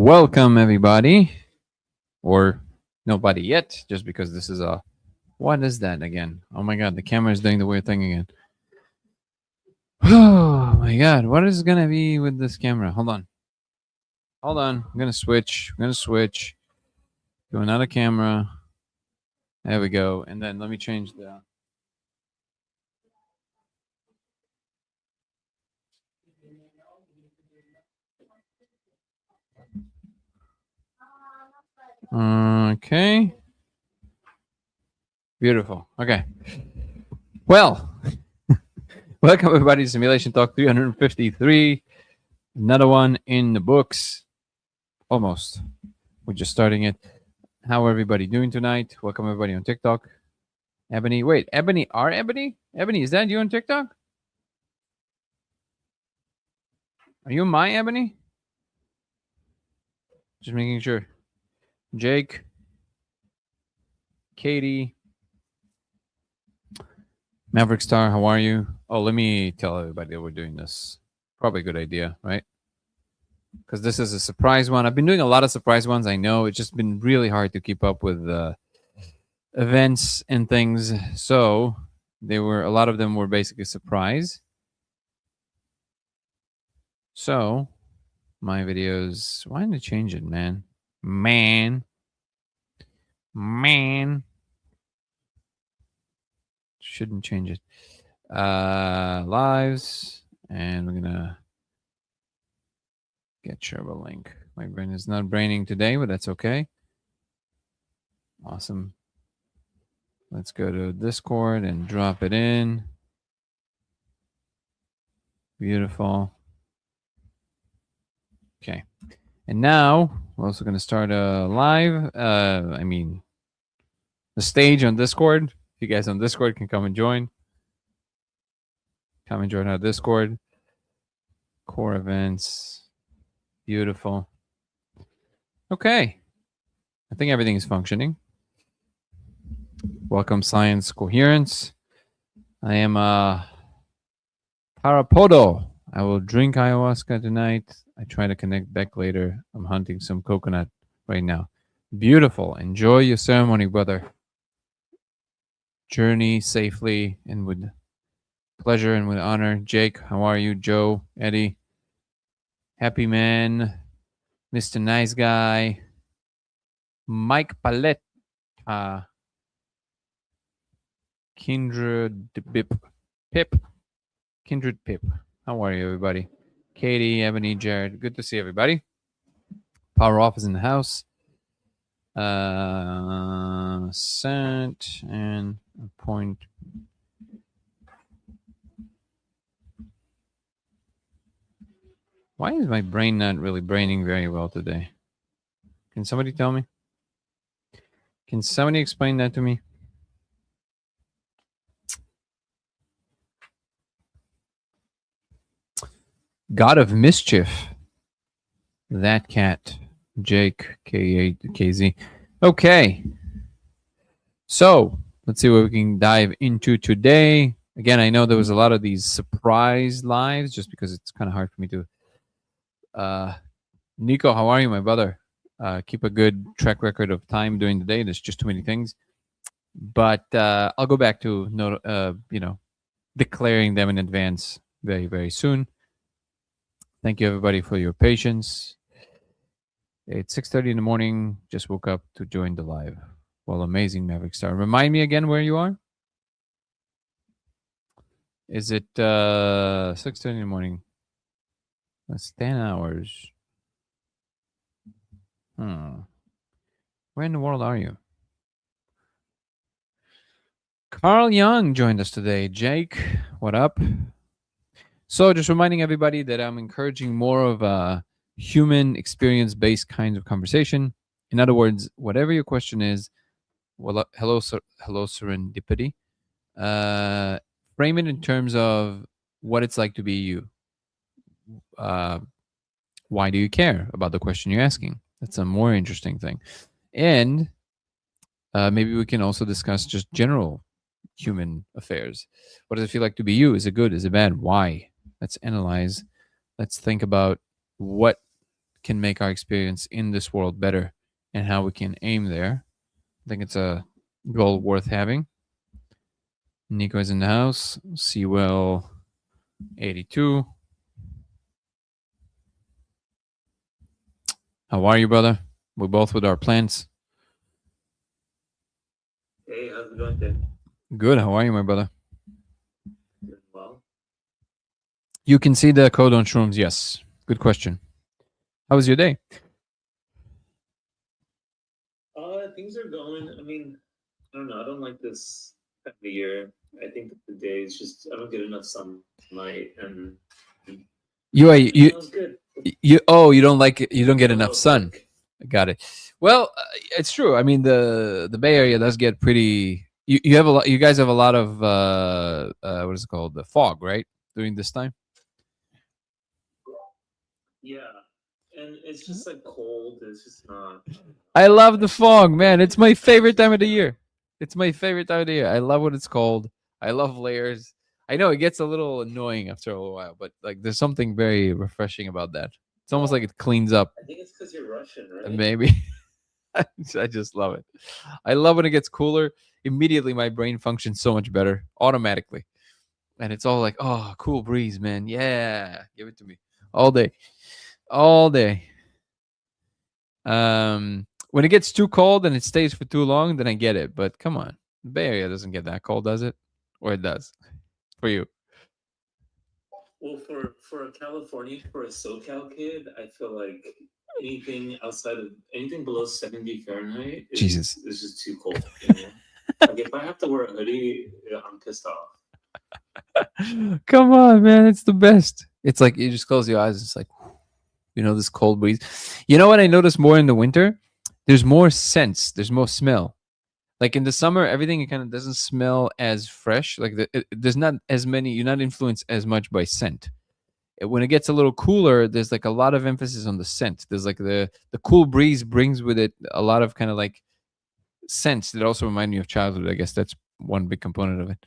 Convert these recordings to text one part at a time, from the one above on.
Welcome, everybody, or nobody yet, just because this is a. What is that again? Oh my god, the camera is doing the weird thing again. Oh my god, what is gonna be with this camera? Hold on. Hold on. I'm gonna switch. I'm gonna switch to another camera. There we go. And then let me change the. Okay. Beautiful. Okay. Well, welcome everybody to Simulation Talk 353. Another one in the books. Almost. We're just starting it. How everybody doing tonight? Welcome everybody on TikTok. Ebony, wait, Ebony, Ebony? Ebony, is that you on TikTok? Are you my Ebony? Just making sure. Jake, Katie, Maverick Star, how are you? Oh, let me tell everybody that we're doing this. Probably a good idea, right? Because this is a surprise one. I've been doing a lot of surprise ones. I know it's just been really hard to keep up with events and things. So a lot of them were basically surprise. So my videos, why didn't I change it, man? Man. Shouldn't change it. Lives, and we're gonna get share a link. My brain is not braining today, but that's okay. Awesome. Let's go to Discord and drop it in. Beautiful. Okay. And now we're also going to start a live. The stage on Discord. If you guys on Discord can come and join. Come and join our Discord. Core events. Beautiful. Okay. I think everything is functioning. Welcome, Science Coherence. I am Parapodo. I will drink ayahuasca tonight. I try to connect back later. I'm hunting some coconut right now. Beautiful. Enjoy your ceremony, brother. Journey safely and with pleasure and with honor. Jake, how are you? Joe, Eddie, Happy Man, Mr. Nice Guy, Mike Palette, Kindred Pip. Kindred Pip. How are you, everybody? Katie, Ebony, Jared. Good to see everybody. Power Off is in the house. Sent and point. Why is my brain not really braining very well today? Can somebody tell me? Can somebody explain that to me? God of Mischief. That cat. Jake, K8KZ. Okay. So let's see what we can dive into today. Again, I know there was a lot of these surprise lives just because it's kind of hard for me to. Nico, how are you, my brother? Keep a good track record of time during the day. There's just too many things. But I'll go back to declaring them in advance very, very soon. Thank you, everybody, for your patience. It's 6:30 in the morning. Just woke up to join the live. Well, amazing, Maverick Star. Remind me again where you are. Is it 6:30 in the morning? That's 10 hours. Where in the world are you? Carl Young joined us today. Jake, what up? So just reminding everybody that I'm encouraging more of a human experience-based kind of conversation. In other words, whatever your question is, well, hello serendipity. Frame it in terms of what it's like to be you. Why do you care about the question you're asking? That's a more interesting thing. And maybe we can also discuss just general human affairs. What does it feel like to be you? Is it good? Is it bad? Why? Let's analyze. Let's think about what can make our experience in this world better and how we can aim there. I think it's a goal worth having. Nico is in the house. Sewell 82. How are you, brother? We're both with our plants. Hey, how's it going, Tim? Good. How are you, my brother? Doing well. You can see the code on shrooms. Yes. Good question. How was your day? Things are going. I mean, I don't know. I don't like this time of the year. I think that the days just I don't get enough sunlight, and it's good. you don't like it, you don't get enough Oh, sun. dark. Got it. Well, it's true. I mean, the Bay Area does get pretty. You have a lot. You guys have a lot of what is it called? The fog, right? During this time. Yeah, and it's just like cold. It's just not. I love the fog, man. It's my favorite time of the year. It's my favorite time of the year. I love when it's cold. I love layers. I know it gets a little annoying after a little while, but like there's something very refreshing about that. It's almost like it cleans up. I think it's because you're Russian, right? Maybe. I just love it. I love when it gets cooler. Immediately my brain functions so much better automatically. And it's all like, oh, cool breeze, man. Yeah. Give it to me. All day. All day. When it gets too cold and it stays for too long, then I get it. But come on. The Bay Area doesn't get that cold, does it? Or it does for you? Well, for a California, for a SoCal kid, I feel like anything below 70 Fahrenheit Jesus. is just too cold. You know? Like if I have to wear a hoodie, I'm pissed off. Come on, man. It's the best. It's like you just close your eyes. It's like, this cold breeze. You know what I notice more in the winter? There's more scents. There's more smell. Like in the summer, everything kind of doesn't smell as fresh. Like there's not as many. You're not influenced as much by scent. When it gets a little cooler, there's like a lot of emphasis on the scent. There's like the cool breeze brings with it a lot of kind of like scents that also remind me of childhood. I guess that's one big component of it.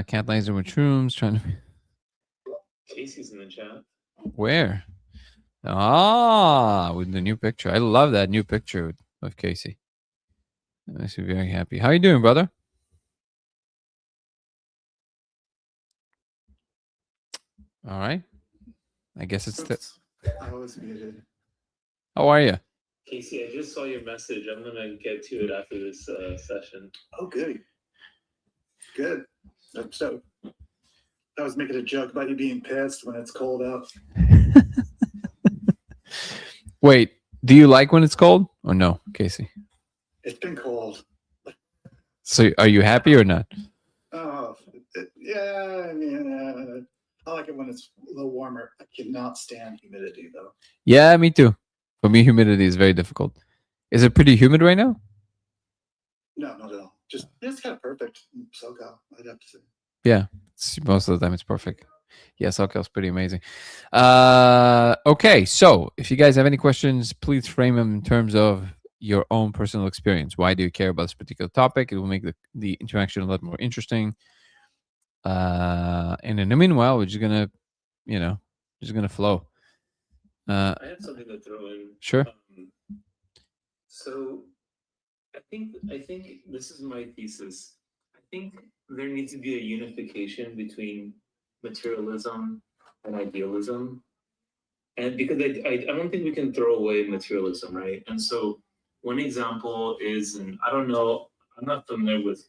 Cat laser with shrooms trying to. Casey's in the chat. Where? With the new picture. I love that new picture of Casey. That makes me very happy. How you doing, brother? All right. I guess it's I was muted. How are you? Casey, I just saw your message. I'm gonna get to it after this session. Oh, good. Good. So, I was making a joke about you being pissed when it's cold out. Wait, do you like when it's cold or no, Casey? It's been cold. So, are you happy or not? Oh, yeah. I mean, I like it when it's a little warmer. I cannot stand humidity, though. Yeah, me too. For me, humidity is very difficult. Is it pretty humid right now? No, not at all. It's kind of perfect. SoCal, I'd have to say. Yeah, most of the time it's perfect. Yeah, SoCal's pretty amazing. Okay, so if you guys have any questions, please frame them in terms of your own personal experience. Why do you care about this particular topic? It will make the interaction a lot more interesting. And in the meanwhile, we're just gonna, flow. I have something to throw in. Sure. So, I think this is my thesis. I think there needs to be a unification between materialism and idealism, and because I don't think we can throw away materialism, right? And so, one example is, and I don't know, I'm not familiar with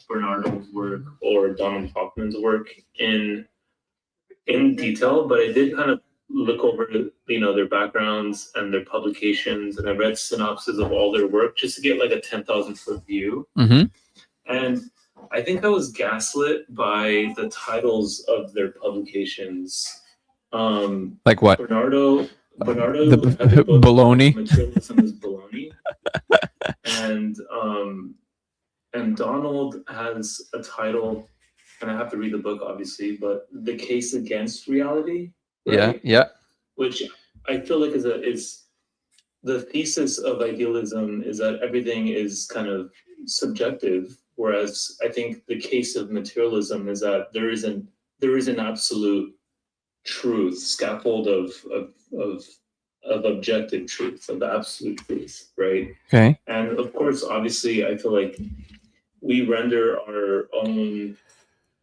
Bernardo's work or Donald Hoffman's work in detail, but I did kind of look over their backgrounds and their publications, and I read synopses of all their work just to get like a 10,000-foot view. Mm-hmm. And I think I was gaslit by the titles of their publications. Like what? Bernardo the baloney. Materialism is baloney. And Donald has a title, and I have to read the book obviously, but The Case Against Reality. Right? Yeah. Which I feel like is the thesis of idealism is that everything is kind of subjective, whereas I think the case of materialism is that there is an absolute truth, scaffold of objective truth, of absolute truth, right? Okay. And of course, obviously, I feel like we render our own,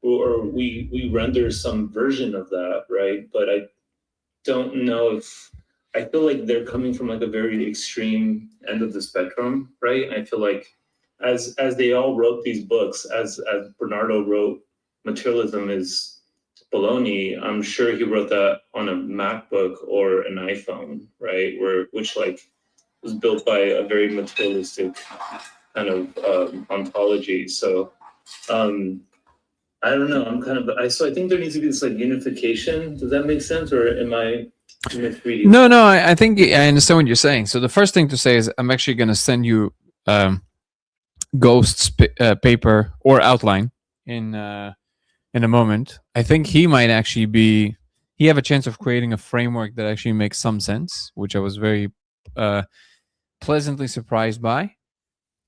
or we render some version of that, right? But I don't know if, I feel like they're coming from like a very extreme end of the spectrum, right? I feel like as they all wrote these books, as Bernardo wrote, materialism is baloney. I'm sure he wrote that on a MacBook or an iPhone, right? Which like was built by a very materialistic kind of ontology. So I don't know. So I think there needs to be this like unification. Does that make sense, or am I misreading? No, I think I understand what you're saying. So the first thing to say is I'm actually going to send you Ghost's paper or outline in a moment. I think he might actually have a chance of creating a framework that actually makes some sense, which I was very pleasantly surprised by.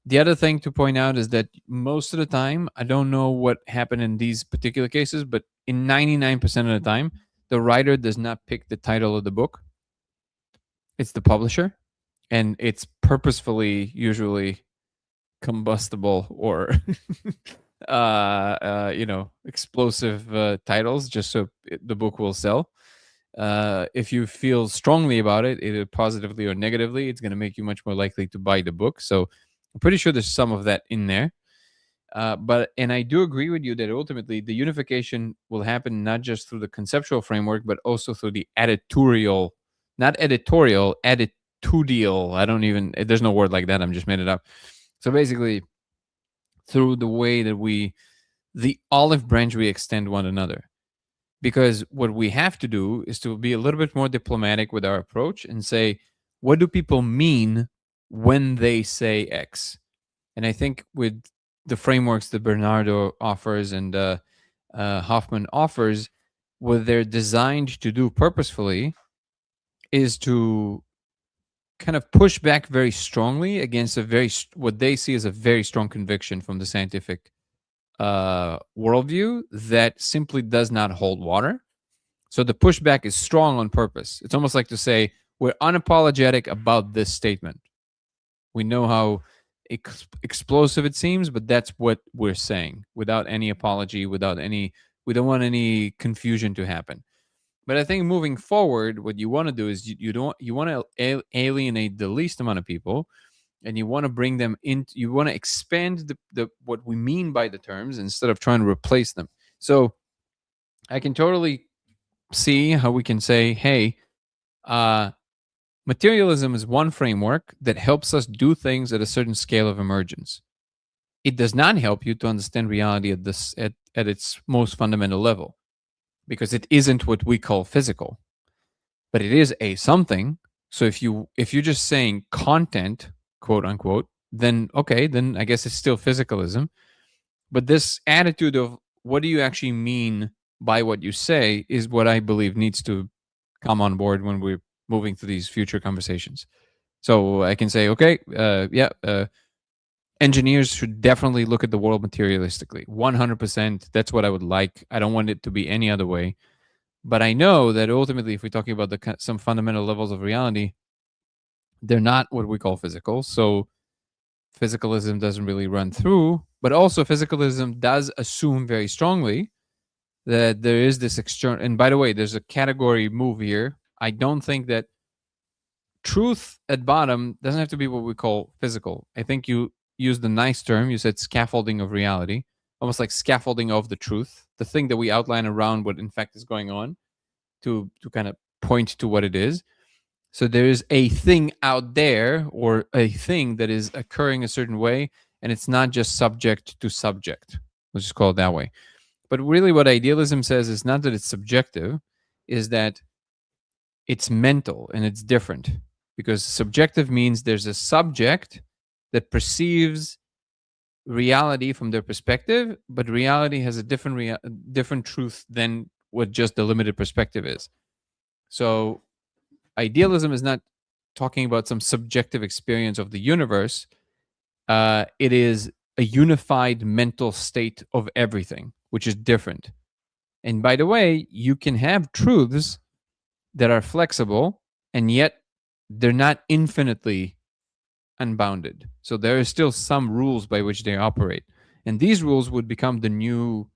The other thing to point out is that most of the time, I don't know what happened in these particular cases, but in 99% of the time, the writer does not pick the title of the book. It's the publisher, and it's purposefully usually combustible or explosive titles just so the book will sell. If you feel strongly about it, either positively or negatively, it's going to make you much more likely to buy the book. So I'm pretty sure there's some of that in there. And I do agree with you that ultimately the unification will happen not just through the conceptual framework, but also through the attitudinal, not editorial, attitudinal. There's no word like that. I'm just made it up. So basically, through the way that the olive branch we extend one another. Because what we have to do is to be a little bit more diplomatic with our approach and say, what do people mean when they say X? And I think with the frameworks that Bernardo offers and Hoffman offers, what they're designed to do purposefully is to kind of push back very strongly against what they see as a very strong conviction from the scientific worldview that simply does not hold water. So the pushback is strong on purpose. It's almost like to say, we're unapologetic about this statement. We know how explosive it seems, but that's what we're saying without any apology, we don't want any confusion to happen. But I think moving forward, what you want to do is you want to alienate the least amount of people, and you want to bring them in. You want to expand the what we mean by the terms instead of trying to replace them. So I can totally see how we can say, hey, materialism is one framework that helps us do things at a certain scale of emergence. It does not help you to understand reality at its most fundamental level, because it isn't what we call physical, but it is a something. So if you're just saying content, quote unquote, then okay, then I guess it's still physicalism. But this attitude of what do you actually mean by what you say is what I believe needs to come on board when we're moving to these future conversations. So I can say, okay, engineers should definitely look at the world materialistically. 100%. That's what I would like. I don't want it to be any other way. But I know that ultimately, if we're talking about some fundamental levels of reality, they're not what we call physical. So physicalism doesn't really run through. But also, physicalism does assume very strongly that there is this external. And by the way, there's a category move here. I don't think that truth at bottom doesn't have to be what we call physical. I think you used the nice term. You said scaffolding of reality, almost like scaffolding of the truth, the thing that we outline around what in fact is going on to kind of point to what it is. So there is a thing out there, or a thing that is occurring a certain way, and it's not just subject to subject. Let's just call it that way. But really what idealism says is not that it's subjective, is that it's mental and it's different. Because subjective means there's a subject that perceives reality from their perspective, but reality has a different truth than what just the limited perspective is. So idealism is not talking about some subjective experience of the universe. It is a unified mental state of everything, which is different. And by the way, you can have truths that are flexible, and yet they're not infinitely unbounded. So there is still some rules by which they operate, and these rules would become the new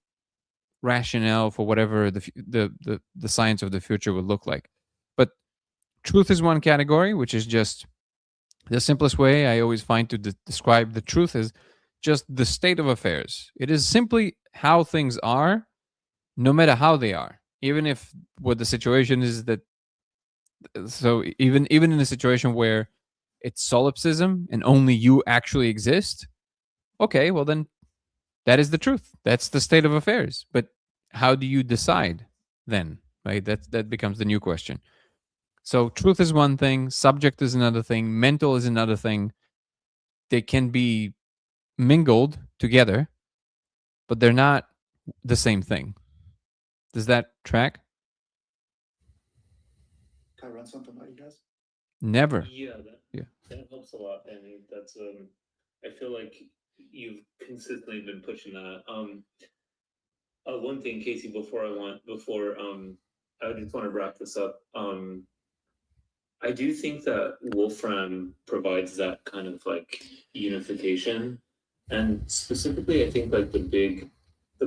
rationale for whatever the science of the future would look like. But truth is one category, which is just the simplest way I always find to describe the truth is just the state of affairs. It is simply how things are, no matter how they are. Even if what the situation is that, so even in a situation where it's solipsism and only you actually exist, okay, well then that is the truth. That's the state of affairs. But how do you decide then? Right? That becomes the new question. So truth is one thing, subject is another thing, mental is another thing. They can be mingled together, but they're not the same thing. Does that track? Can I run something by you guys? Never. Yeah, Yeah. that helps a lot, Danny. That's I feel like you've consistently been pushing that. One thing, Casey, before I just want to wrap this up. I do think that Wolfram provides that kind of like unification, and specifically, I think like the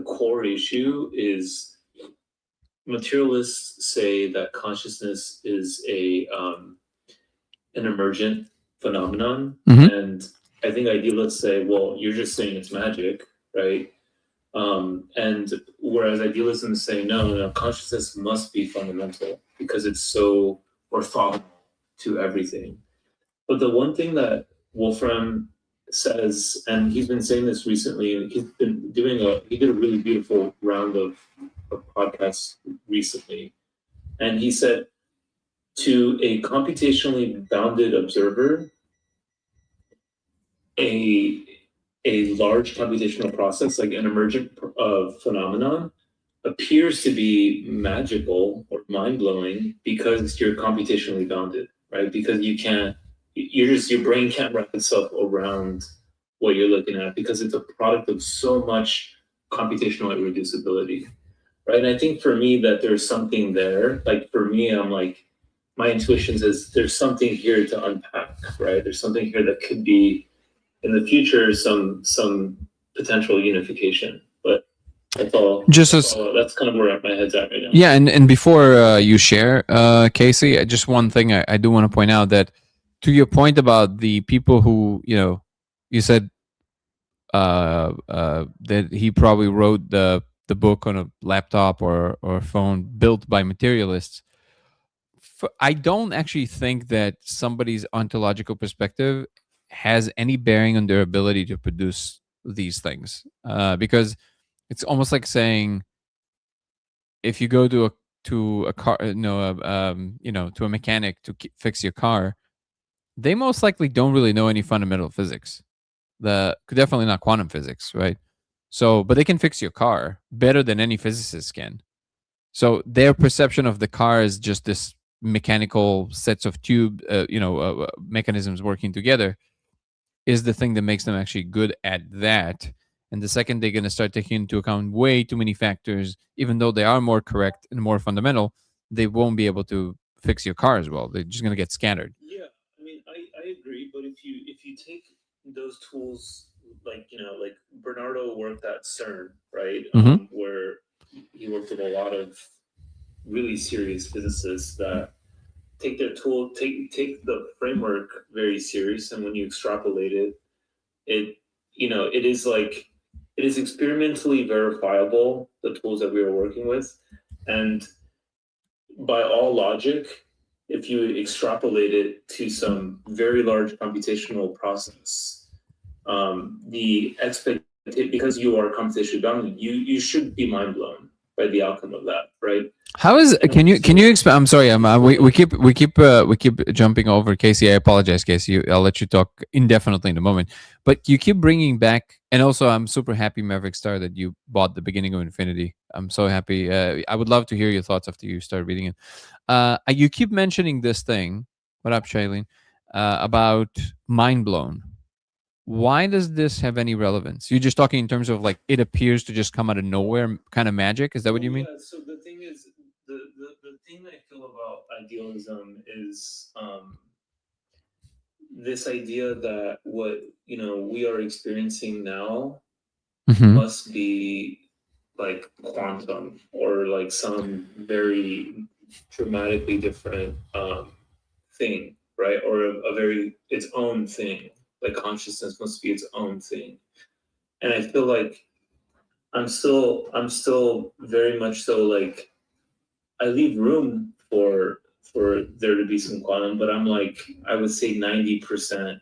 core issue is materialists say that consciousness is an emergent phenomenon, Mhm. and I think idealists say, well, you're just saying it's magic, right? And whereas idealism is saying, no, consciousness must be fundamental because it's so orthogonal to everything. But the one thing that Wolfram says, and he's been saying this recently, and he did a really beautiful round of podcasts recently, and he said, to a computationally bounded observer, a large computational process, like an emergent phenomenon, appears to be magical or mind-blowing because you're computationally bounded, right? Because your brain can't wrap itself around what you're looking at because it's a product of so much computational irreducibility, right? And I think for me that there's something there. Like for me, I'm like, my intuition says there's something here to unpack, right? There's something here that could be in the future some potential unification, but that's all. That's kind of where my head's at right now. Yeah, and before you share, Casey, just one thing I do want to point out that to your point about the people who you said that he probably wrote the book on a laptop or phone built by materialists. I don't actually think that somebody's ontological perspective has any bearing on their ability to produce these things, because it's almost like saying if you go to a car, to a mechanic to fix your car, they most likely don't really know any fundamental physics. Definitely not quantum physics, right? So, but they can fix your car better than any physicist can. So their perception of the car is just this mechanical sets of mechanisms working together is the thing that makes them actually good at that. And the second they're going to start taking into account way too many factors, even though they are more correct and more fundamental, they won't be able to fix your car as well. They're just going to get scattered. Yeah, I mean, I agree, but if you take those tools, like like Bernardo worked at CERN, right? Where he worked with a lot of really serious physicists that take their tool, take the framework very serious, and when you extrapolate it, it it is experimentally verifiable, the tools that we are working with, and by all logic, if you extrapolate it to some very large computational process, because you are computationally bound, you should be mind blown by the outcome of that, right? How is can you explain? I'm sorry, we keep jumping over Casey. I apologize, Casey. I'll let you talk indefinitely in a moment. But you keep bringing back, and also I'm super happy, Maverick Star, that you bought The Beginning of Infinity. I'm so happy. I would love to hear your thoughts after you start reading it. You keep mentioning this thing. What up, Shailene? About mind blown. why does this have any relevance? You're just talking in terms of like it appears to just come out of nowhere kind of magic. Is that what you mean? Yeah, so the thing is, the thing I feel about idealism is this idea that what we are experiencing now Mhm. must be like quantum or like some very dramatically different thing, right? Or a very its own thing. Like consciousness must be its own thing. And I feel like I'm still very much so like I leave room for there to be some quantum, but I'm like I would say 90%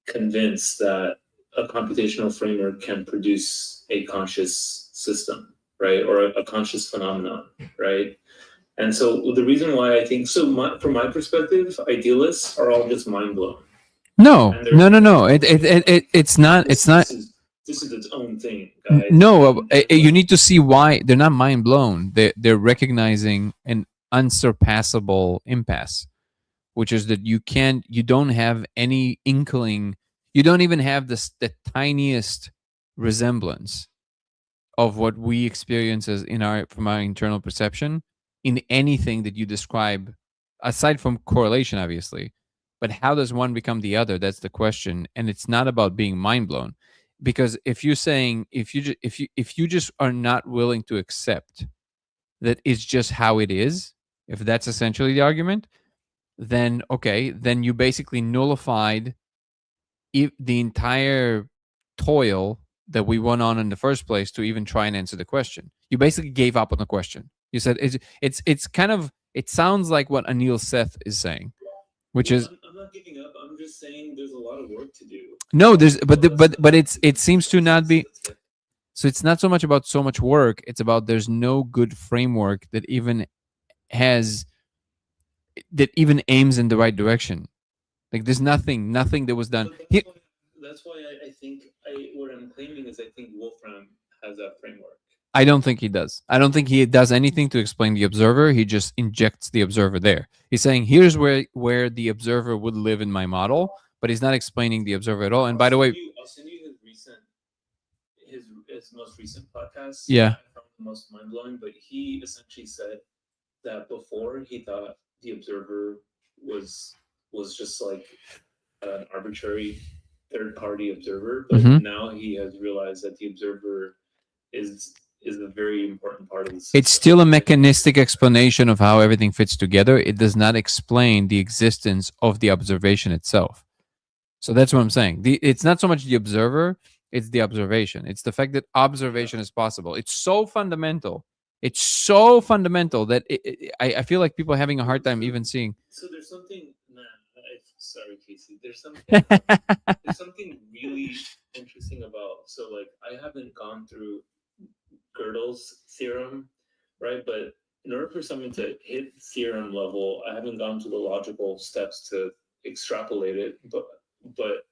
convinced that a computational framework can produce a conscious system, right? Or a conscious phenomenon, right? And so the reason why I think so, from my perspective, idealists are all just mind blown. No, And they're- no. It's not. It's not. This is its own thing, guys. No, you need to see why they're not mind blown. They're recognizing an unsurpassable impasse, which is that you don't have any inkling, you don't even have the tiniest resemblance of what we experience as from our internal perception in anything that you describe, aside from correlation, obviously. But how does one become the other? That's the question, and it's not about being mind blown, because if you're saying if you just are not willing to accept that it's just how it is, if that's essentially the argument, then okay, then you basically nullified the entire toil that we went on in the first place to even try and answer the question. You basically gave up on the question. You said it's kind of, it sounds like what Anil Seth is saying, which is I'm not giving up. I'm just saying there's a lot of work to do. no, there's but it seems to not be. So it's not so much about so much work. It's about there's no good framework that even aims in the right direction. Like there's nothing that was done. So that's why I think what I'm claiming is I think Wolfram has that framework. I don't think he does. I don't think he does anything to explain the observer. He just injects the observer there. He's saying, here's where the observer would live in my model, but he's not explaining the observer at all. And by the way, I'll send you his most recent podcast. Yeah. I found the most mind blowing, but he essentially said that before he thought the observer was just like an arbitrary third party observer, but Mhm. now he has realized that the observer is a very important part of the it's still a mechanistic explanation of how everything fits together. It does not explain the existence of the observation itself. So that's what I'm saying. It's not so much the observer, it's the observation. It's the fact that observation is possible. It's so fundamental. It's so fundamental that I feel like people are having a hard time even seeing. So there's something, sorry, Casey. There's something really interesting about. So like, I haven't gone through Gödel's theorem, right? But in order for something to hit theorem level, I haven't gone through the logical steps to extrapolate it. But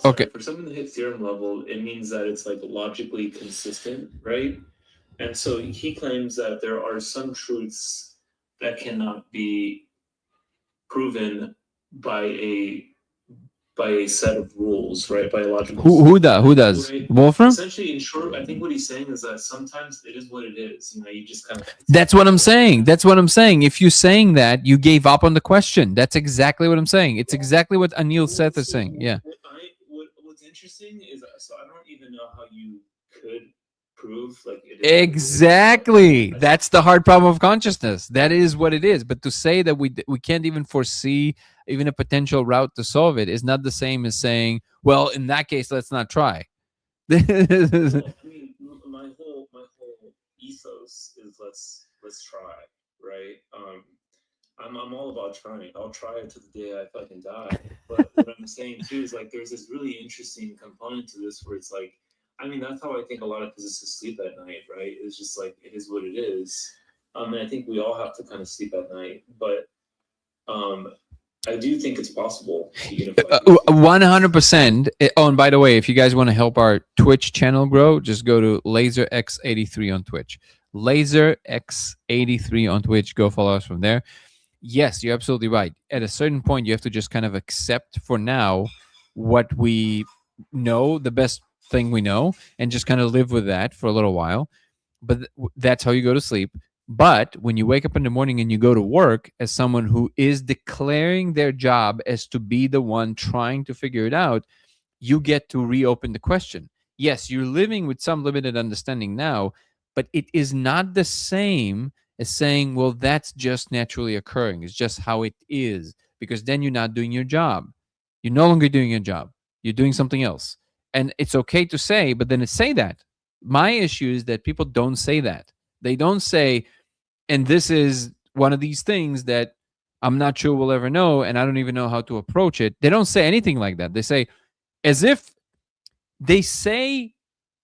Okay. for something to hit theorem level, it means that it's like logically consistent, right? And so he claims that there are some truths that cannot be proven by a set of rules, right? By a logical. Who does? Right? Wolfram? Essentially, in short, I think what he's saying is that sometimes it is what it is. You just kind of. That's what I'm saying. That's what I'm saying. If you're saying that, you gave up on the question. That's exactly what I'm saying. It's exactly what Anil Seth is saying. Yeah. What's interesting is, so I don't even know how you could prove like it is exactly. That's the hard problem of consciousness. That is what it is. But to say that we can't even foresee even a potential route to solve it is not the same as saying, well, in that case, let's not try. I mean, my whole ethos is let's try, right? I'm all about trying. I'll try it to the day I fucking die. But what I'm saying too is like there's this really interesting component to this where it's like, I mean, that's how I think a lot of physicists sleep at night, right? It's just like it is what it is. And I think we all have to kind of sleep at night, but I do think it's possible to unify. 100%. Oh, and by the way, if you guys want to help our Twitch channel grow, just go to LaserX83 on Twitch. LaserX83 on Twitch. Go follow us from there. yes, you're absolutely right. At a certain point, you have to just kind of accept for now what we know, the best thing we know, and just kind of live with that for a little while. But that's how you go to sleep. But when you wake up in the morning and you go to work as someone who is declaring their job as to be the one trying to figure it out, you get to reopen the question. Yes, you're living with some limited understanding now, but it is not the same as saying, well, that's just naturally occurring. It's just how it is, because then you're not doing your job. You're no longer doing your job. You're doing something else. And it's okay to say, but then say that. My issue is that people don't say that. They don't say, and this is one of these things that I'm not sure we'll ever know, and I don't even know how to approach it. They don't say anything like that. They say, as if they say,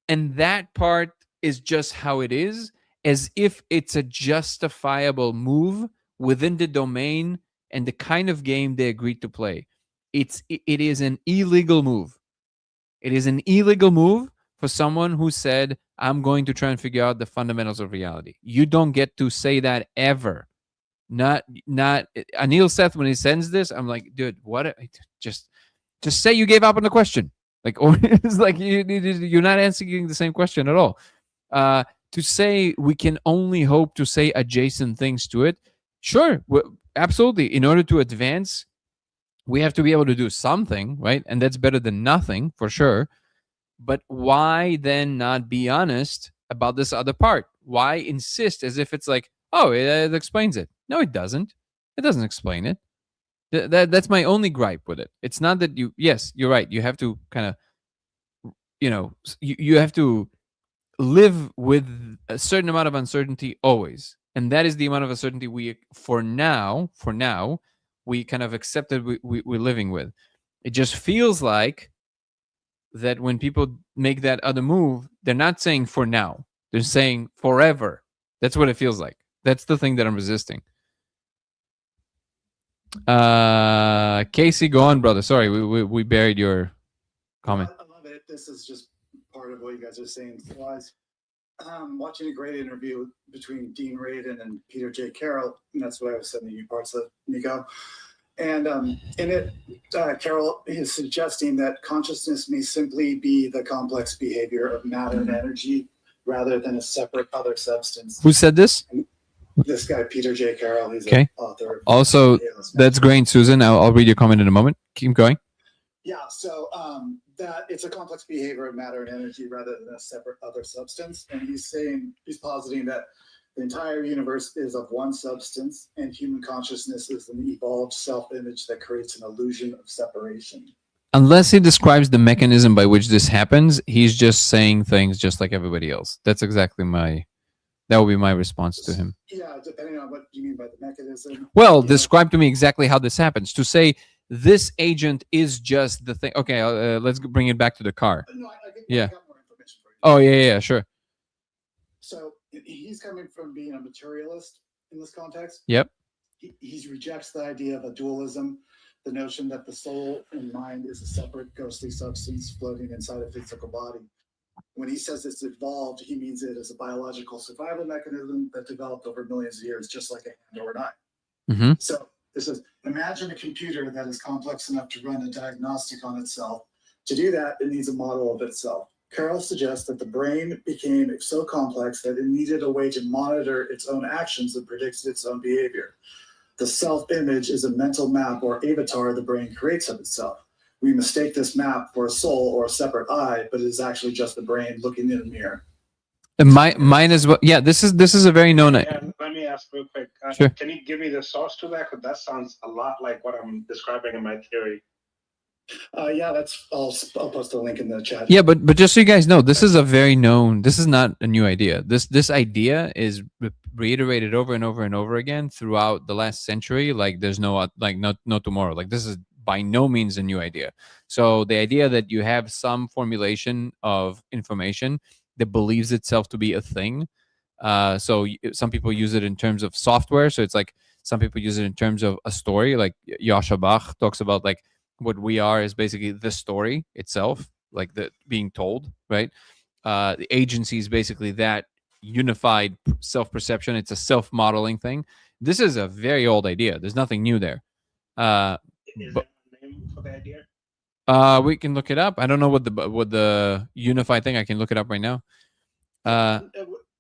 and that part is just how it is, as if it's a justifiable move within the domain and the kind of game they agreed to play. It is an illegal move. It is an illegal move for someone who said, I'm going to try and figure out the fundamentals of reality. You don't get to say that ever. Not Anil Seth, when he sends this, I'm like, dude, what? Just say you gave up on the question. Like, or it's like you're not answering the same question at all. To say we can only hope to say adjacent things to it, sure, absolutely. In order to advance, we have to be able to do something, right? And that's better than nothing, for sure. But why then not be honest about this other part? Why insist as if it's like, oh, it explains it? No, it doesn't. It doesn't explain it. That's my only gripe with it. It's not that yes, you're right. You have to kind of, you have to live with a certain amount of uncertainty always. And that is the amount of uncertainty we, for now, we kind of accepted we're living with. It just feels like that when people make that other move, they're not saying for now. They're saying forever. That's what it feels like. That's the thing that I'm resisting. Casey, go on, brother. Sorry, we buried your comment. I love it. This is just part of what you guys are saying. So I was watching a great interview between Dean Radin and Peter J. Carroll, and that's what I was sending you parts of, Nico. And in it, Carroll is suggesting that consciousness may simply be the complex behavior of matter and energy rather than a separate other substance. Who said this? This guy, Peter J. Carroll, he's okay. an author. Also, that's great, Susan. I'll read your comment in a moment. Keep going. Yeah, so that it's a complex behavior of matter and energy rather than a separate other substance. And he's positing that the entire universe is of one substance, and human consciousness is an evolved self-image that creates an illusion of separation. Unless he describes the mechanism by which this happens, he's just saying things just like everybody else. That's exactly that would be my response to him. Yeah, depending on what you mean by the mechanism. Well, describe to me exactly how this happens. To say this agent is just the thing. Okay, let's bring it back to the car. No, I yeah. got more information for you. Oh, yeah, sure. So he's coming from being a materialist in this context. Yep. He rejects the idea of a dualism, the notion that the soul and mind is a separate ghostly substance floating inside a physical body. When he says it's evolved, he means it as a biological survival mechanism that developed over millions of years, just like a hand or an eye. Mm-hmm. So this is, imagine a computer that is complex enough to run a diagnostic on itself. To do that, it needs a model of itself. Carroll suggests that the brain became so complex that it needed a way to monitor its own actions and predict its own behavior. The self-image is a mental map or avatar the brain creates of itself. We mistake this map for a soul or a separate eye, but it is actually just the brain looking in a mirror. And mine as well. Yeah, this is a very known. Yeah, let me ask real quick. Sure. Can you give me the source to that? Because that sounds a lot like what I'm describing in my theory. Yeah, I'll post a link in the chat. Yeah, but just so you guys know, this is a very known. This is not a new idea. This idea is reiterated over and over and over again throughout the last century. Like there's no tomorrow. Like this is by no means a new idea. So the idea that you have some formulation of information that believes itself to be a thing. So some people use it in terms of software. So it's like some people use it in terms of a story. Like Yasha Bach talks about like what we are is basically the story itself, like the being told, right? The agency is basically that unified self-perception. It's a self-modeling thing. This is a very old idea. There's nothing new there. Is But- there a name for the idea? We can look it up. I don't know what the unified thing. I can look it up right now.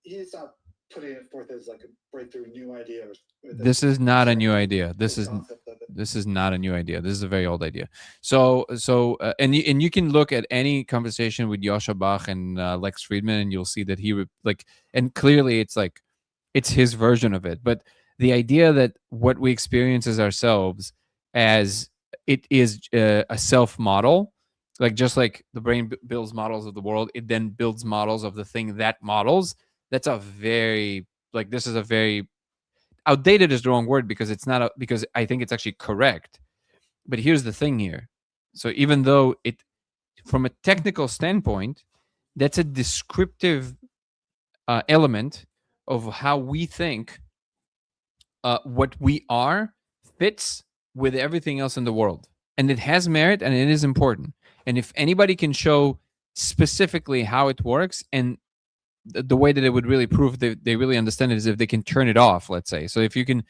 He's not putting it forth as like a breakthrough new idea. This is not a new idea. This The is concept of it. this is not a new idea. This is a very old idea. So and you can look at any conversation with Yosha Bach and Lex Friedman, and you'll see that and clearly it's his version of it. But the idea that what we experience as ourselves as it is a self model, like just like the brain builds models of the world, it then builds models of the thing that models. That's a very this is a very outdated is the wrong word because it's not because I think it's actually correct. But here's the thing here. So even though from a technical standpoint, that's a descriptive element of how we think what we are fits with everything else in the world. And it has merit and it is important. And if anybody can show specifically how it works and the way that it would really prove that they really understand it is if they can turn it off, let's say. So if you can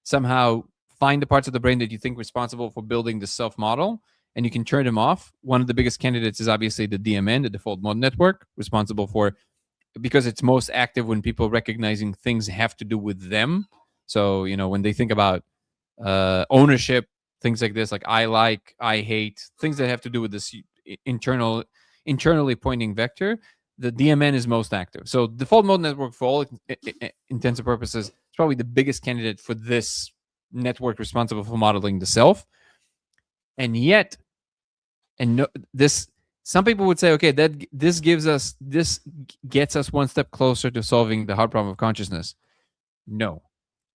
somehow find the parts of the brain that you think responsible for building the self-model and you can turn them off, one of the biggest candidates is obviously the DMN, the default mode network, responsible for, because it's most active when people recognizing things have to do with them. So, when they think about ownership, things like this, like I hate, things that have to do with this internally pointing vector, the DMN is most active. So default mode network, for all intents and purposes, is probably the biggest candidate for this network responsible for modeling the self. And yet, some people would say, okay, this gets us one step closer to solving the hard problem of consciousness. No,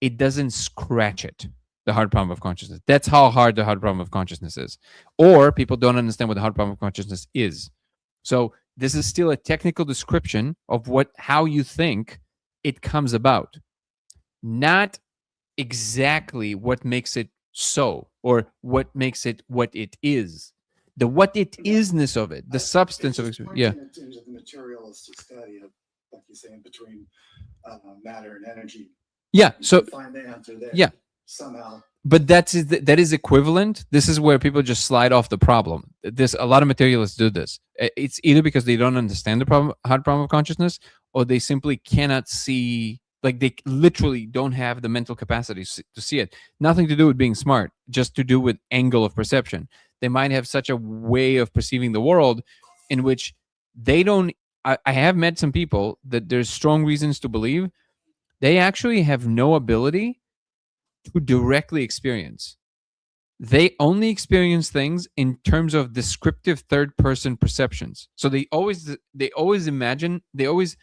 it doesn't scratch it. The hard problem of consciousness. That's how hard the hard problem of consciousness is. Or people don't understand what the hard problem of consciousness is. So this is still a technical description of how you think it comes about, not exactly what makes it so or what makes it what it is. The what it isness of it, the substance of it. Yeah. Into the materialistic study of, like you're saying, between matter and energy. Yeah. You So can find the answer there. Yeah. Somehow. but that is equivalent. This is where people just slide off the problem. A lot of materialists do this. It's either because they don't understand the hard problem of consciousness, or they simply cannot see, like they literally don't have the mental capacity to see it. Nothing to do with being smart, just to do with angle of perception. They might have such a way of perceiving the world in which they don't. I have met some people that there's strong reasons to believe they actually have no ability to directly experience. They only experience things in terms of descriptive third-person perceptions. So they always imagine, they always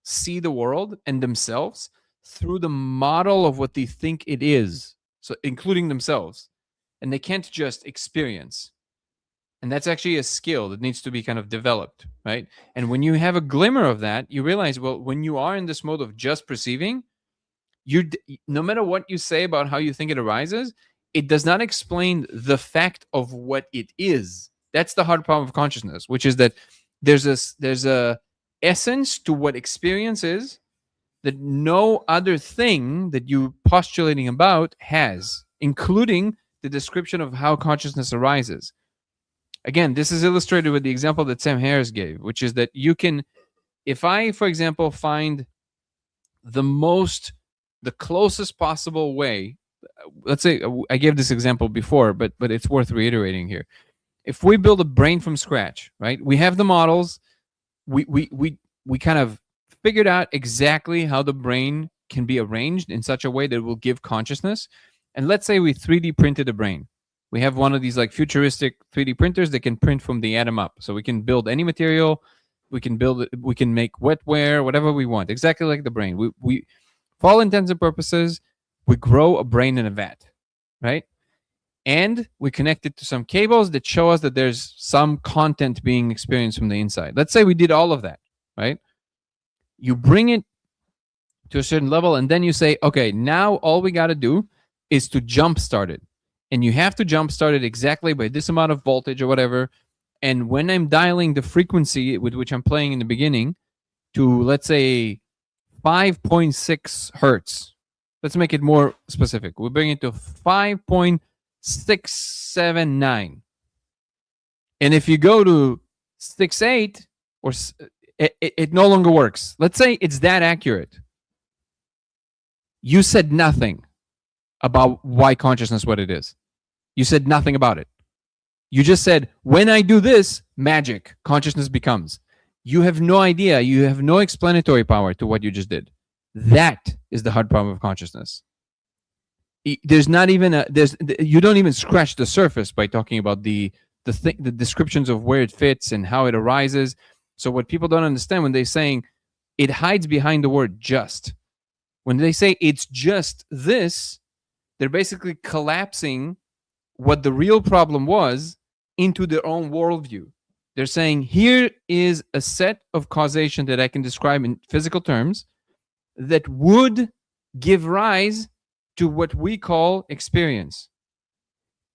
see the world and themselves through the model of what they think it is, so including themselves. And they can't just experience. And that's actually a skill that needs to be kind of developed, right? And when you have a glimmer of that, you realize, well, when you are in this mode of just perceiving, no matter what you say about how you think it arises, it does not explain the fact of what it is. That's the hard problem of consciousness, which is that there's a essence to what experience is that no other thing that you're postulating about has, including the description of how consciousness arises. Again, this is illustrated with the example that Sam Harris gave, which is that you can, if I, for example, find the closest possible way, let's say I gave this example before, but it's worth reiterating here. If we build a brain from scratch, right? We have the models, we kind of figured out exactly how the brain can be arranged in such a way that it will give consciousness. And let's say we 3D printed a brain. We have one of these like futuristic 3D printers that can print from the atom up. So we can build any material, we can build it, we can make wetware, whatever we want, exactly like the brain. We for all intents and purposes, we grow a brain in a vat, right? And we connect it to some cables that show us that there's some content being experienced from the inside. Let's say we did all of that, right? You bring it to a certain level, and then you say, okay, now all we got to do is to jumpstart it. And you have to jumpstart it exactly by this amount of voltage or whatever. And when I'm dialing the frequency with which I'm playing in the beginning to, let's say, 5.6 hertz. Let's make it more specific. We bring it to 5.679. And if you go to 6.8, or it no longer works. Let's say it's that accurate. You said nothing about why consciousness what it is. You said nothing about it. You just said, when I do this, magic, consciousness becomes. You have no idea. You have no explanatory power to what you just did. That is the hard problem of consciousness. There's not even you don't even scratch the surface by talking about the descriptions of where it fits and how it arises. So what people don't understand when they're saying it hides behind the word just. When they say it's just this, they're basically collapsing what the real problem was into their own worldview. They're saying, here is a set of causation that I can describe in physical terms that would give rise to what we call experience.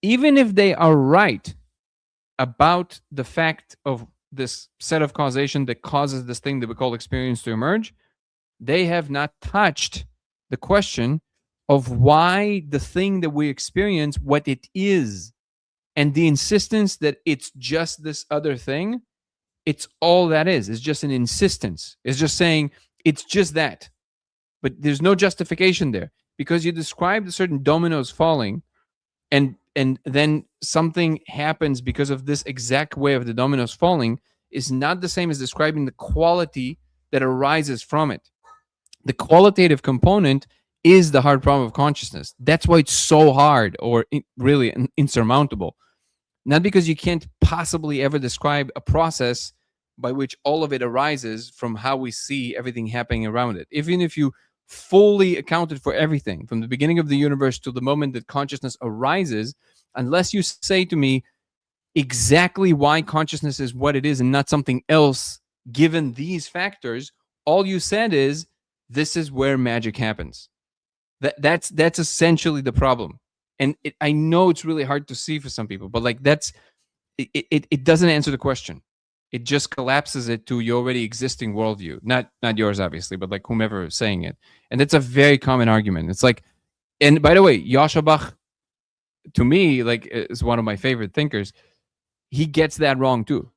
Even if they are right about the fact of this set of causation that causes this thing that we call experience to emerge, they have not touched the question of why the thing that we experience, what it is, and the insistence that it's just this other thing, it's all that is. It's just an insistence. It's just saying it's just that. But there's no justification there because you described a certain dominoes falling and then something happens because of this exact way of the dominoes falling is not the same as describing the quality that arises from it. The qualitative component is the hard problem of consciousness. That's why it's so hard or really insurmountable. Not because you can't possibly ever describe a process by which all of it arises from how we see everything happening around it. Even if you fully accounted for everything from the beginning of the universe to the moment that consciousness arises, unless you say to me exactly why consciousness is what it is and not something else, given these factors, all you said is, this is where magic happens. That's essentially the problem. And I know it's really hard to see for some people, but like it doesn't answer the question. It just collapses it to your already existing worldview. Not yours, obviously, but like whomever is saying it. And that's a very common argument. It's like, and by the way, Yasha Bach, to me, like, is one of my favorite thinkers. He gets that wrong too.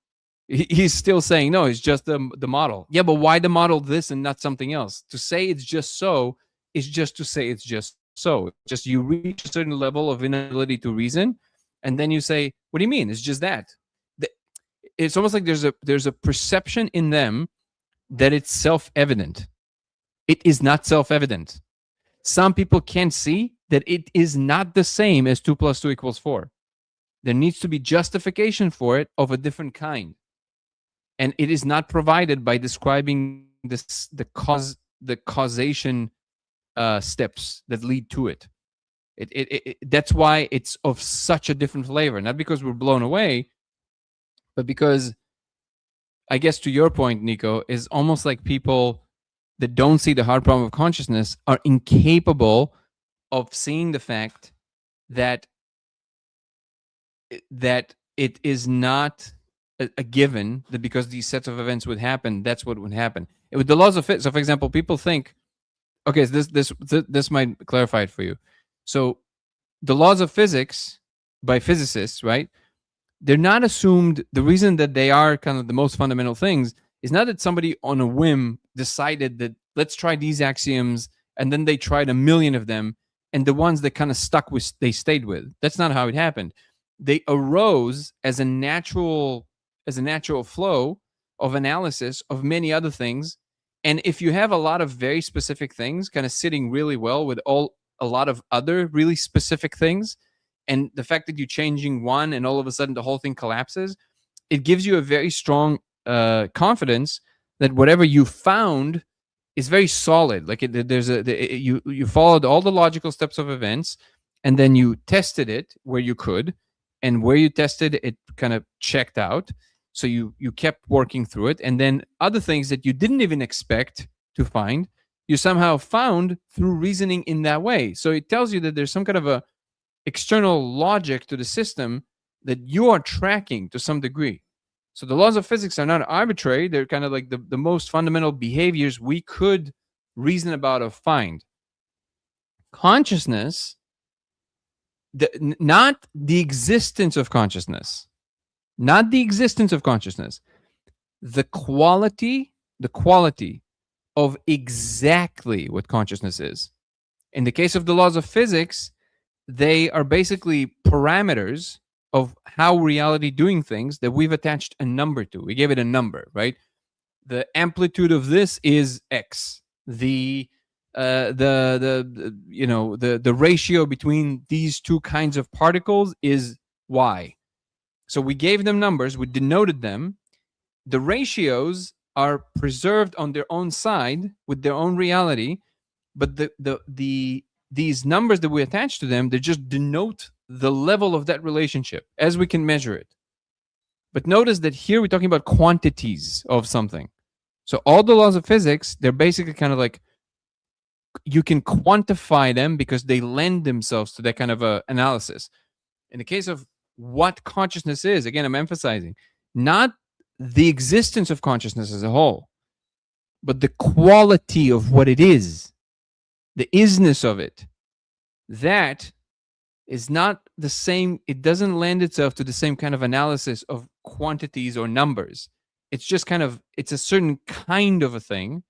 He's still saying, no, it's just the model. Yeah, but why the model this and not something else? To say it's just so is just to say it's just so. Just you reach a certain level of inability to reason, and then you say, what do you mean? It's just that. It's almost like there's a perception in them that it's self-evident. It is not self-evident. Some people can see that it is not the same as 2 + 2 = 4. There needs to be justification for it of a different kind. And it is not provided by describing the causation steps that lead to it. That's why it's of such a different flavor. Not because we're blown away, but because, I guess to your point, Nico, is almost like people that don't see the hard problem of consciousness are incapable of seeing the fact that it is not a given that because these sets of events would happen, that's what would happen. With the laws of physics, so for example, people think, okay, this might clarify it for you. So the laws of physics by physicists, right? They're not assumed. The reason that they are kind of the most fundamental things is not that somebody on a whim decided that let's try these axioms, and then they tried a million of them, and the ones that kind of stuck with, they stayed with. That's not how it happened. They arose as a natural flow of analysis of many other things. And if you have a lot of very specific things kind of sitting really well with a lot of other really specific things, and the fact that you're changing one and all of a sudden the whole thing collapses, it gives you a very strong confidence that whatever you found is very solid. Like you followed all the logical steps of events, and then you tested it where you could, and where you tested it kind of checked out. So you kept working through it, and then other things that you didn't even expect to find, you somehow found through reasoning in that way. So it tells you that there's some kind of a external logic to the system that you are tracking to some degree. So the laws of physics are not arbitrary. They're kind of like the most fundamental behaviors we could reason about or find. Consciousness, not the existence of consciousness, not the existence of consciousness, the quality of exactly what consciousness is. In the case of the laws of physics, they are basically parameters of how reality doing things that we've attached a number to. We gave it a number, right? The amplitude of this is X. The ratio between these two kinds of particles is Y. So we gave them numbers, we denoted them. The ratios are preserved on their own side with their own reality, but these numbers that we attach to them, they just denote the level of that relationship as we can measure it. But notice that here we're talking about quantities of something. So all the laws of physics, they're basically kind of like, you can quantify them because they lend themselves to that kind of analysis. In the case of what consciousness is, again, I'm emphasizing, not the existence of consciousness as a whole, but the quality of what it is, the isness of it. That is not the same, it doesn't lend itself to the same kind of analysis of quantities or numbers. It's just kind of, it's a certain kind of a thing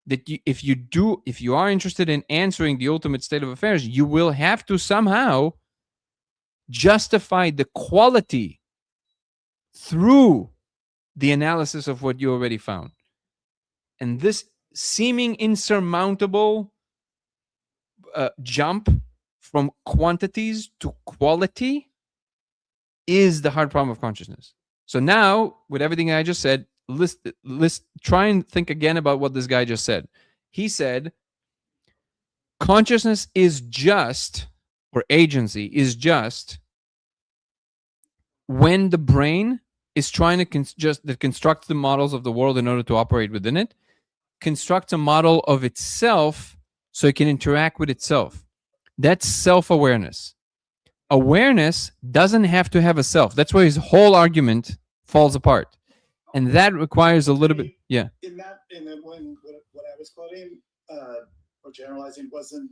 that if you are interested in answering the ultimate state of affairs, you will have to somehow justify the quality through the analysis of what you already found. And this seeming insurmountable jump from quantities to quality is the hard problem of consciousness. So now, with everything I just said, try and think again about what this guy just said. He said, consciousness is just, or agency is just, when the brain is trying to construct the models of the world in order to operate within it, constructs a model of itself so it can interact with itself. That's self-awareness. Awareness doesn't have to have a self. That's where his whole argument falls apart. And that requires a little bit, yeah. When what I was quoting or generalizing wasn't,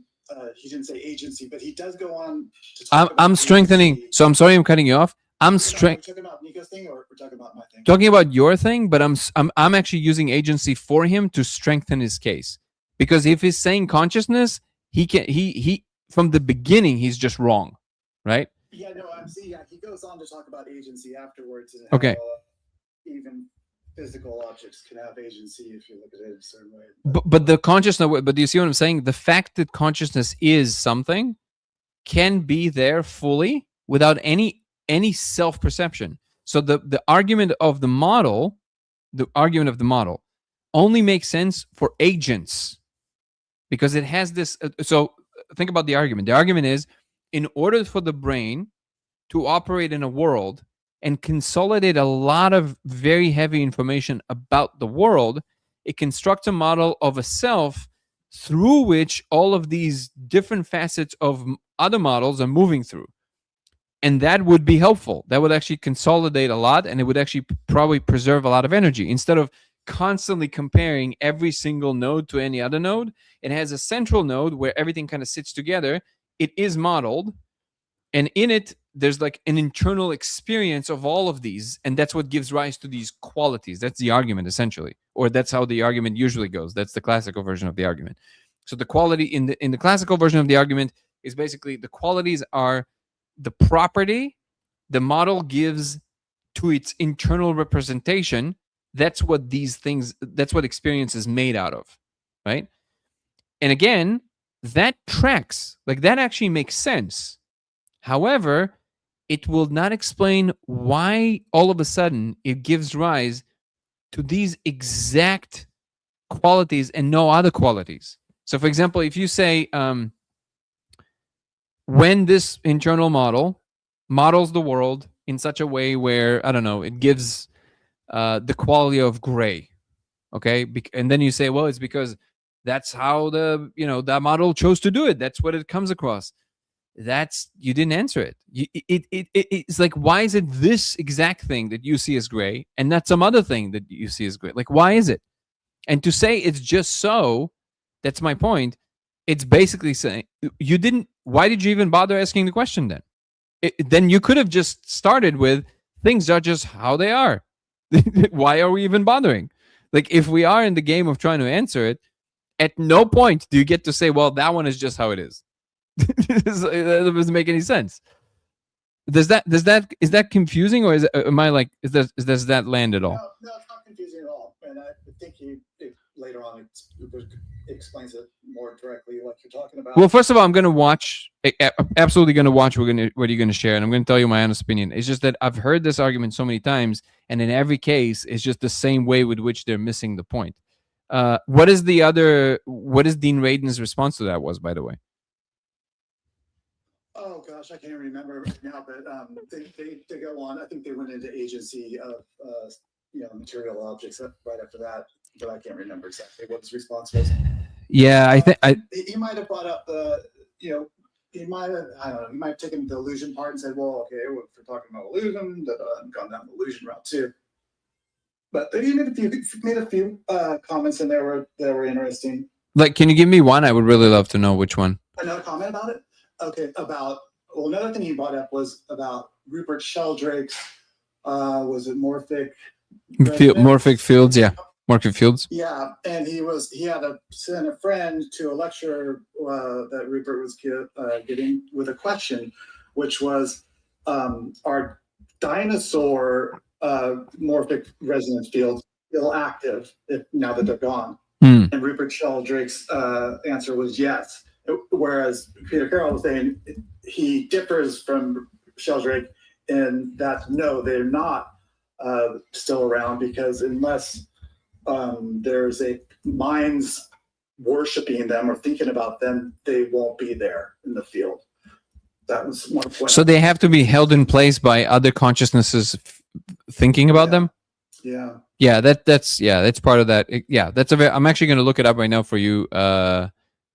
he didn't say agency, but he does go on to talk about I'm strengthening, agency. so I'm sorry I'm cutting you off. We're talking about Nico's thing, or we're talking about my thing? Talking about your thing, but I'm actually using agency for him to strengthen his case. Because if he's saying consciousness, he from the beginning he's just wrong, right? Yeah, no, I'm seeing. Yeah, he goes on to talk about agency afterwards, and Okay. how, even physical objects can have agency if you look at it a certain way. But the consciousness, but do you see what I'm saying? The fact that consciousness is something can be there fully without any self-perception. So the argument of the model only makes sense for agents, because it has this. So think about the argument. The argument is, in order for the brain to operate in a world and consolidate a lot of very heavy information about the world, it constructs a model of a self through which all of these different facets of other models are moving through. And that would be helpful. That would actually consolidate a lot, and it would actually probably preserve a lot of energy. Instead of constantly comparing every single node to any other node, it has a central node where everything kind of sits together. It is modeled, and in it, there's like an internal experience of all of these, and that's what gives rise to these qualities. That's the argument, essentially, or that's how the argument usually goes. That's the classical version of the argument. So the quality in the classical version of the argument is basically the qualities are the property the model gives to its internal representation. That's what these things, that's what experience is made out of, right? And again, that tracks, like that actually makes sense. However, it will not explain why all of a sudden it gives rise to these exact qualities and no other qualities. So for example, if you say, when this internal model models the world in such a way where, I don't know, it gives the quality of gray, okay? And then you say, well, it's because that's how that model chose to do it. That's what it comes across. You didn't answer it. It's like, why is it this exact thing that you see as gray and not some other thing that you see as gray? Like, why is it? And to say it's just so That's my point. It's basically saying you didn't. Why did you even bother asking the question then? Then you could have just started with things are just how they are. Why are we even bothering? Like, if we are in the game of trying to answer it, at no point do you get to say, well, that one is just how it is. That doesn't make any sense. Is that confusing, or am I like, does that land at all? No, it's not confusing at all. And I think later on explains it more directly what you're talking about. Well, first of all, I'm going to watch, absolutely going to watch what you're going to share, and I'm going to tell you my honest opinion. It's just that I've heard this argument so many times, and in every case, it's just the same way with which they're missing the point. What is Dean Radin's response to that was, by the way? Oh gosh, I can't remember right now, but they go on. I think they went into agency of material objects right after that, but I can't remember exactly what his response was. Yeah, I think he might have brought up he might have, I don't know, he might have taken the illusion part and said, well, okay, if we're talking about illusion, gone down the illusion route too. But he made a few comments in there that were interesting. Like, can you give me one? I would really love to know which one. Another comment about it? Okay, another thing he brought up was about Rupert Sheldrake's, was it morphic? Morphic fields, yeah. Morphic fields. Yeah, and he had sent a friend to a lecture that Rupert was giving with a question, which was, are dinosaur morphic resonance fields still active now that they're gone? And Rupert Sheldrake's answer was yes. Whereas Peter Carroll was saying he differs from Sheldrake in that no, they're not still around, because unless there's a minds worshiping them or thinking about them, they won't be there in the field. That was one point. So they have to be held in place by other consciousnesses thinking about them. Yeah. Yeah, that's part of that. I'm actually going to look it up right now for you,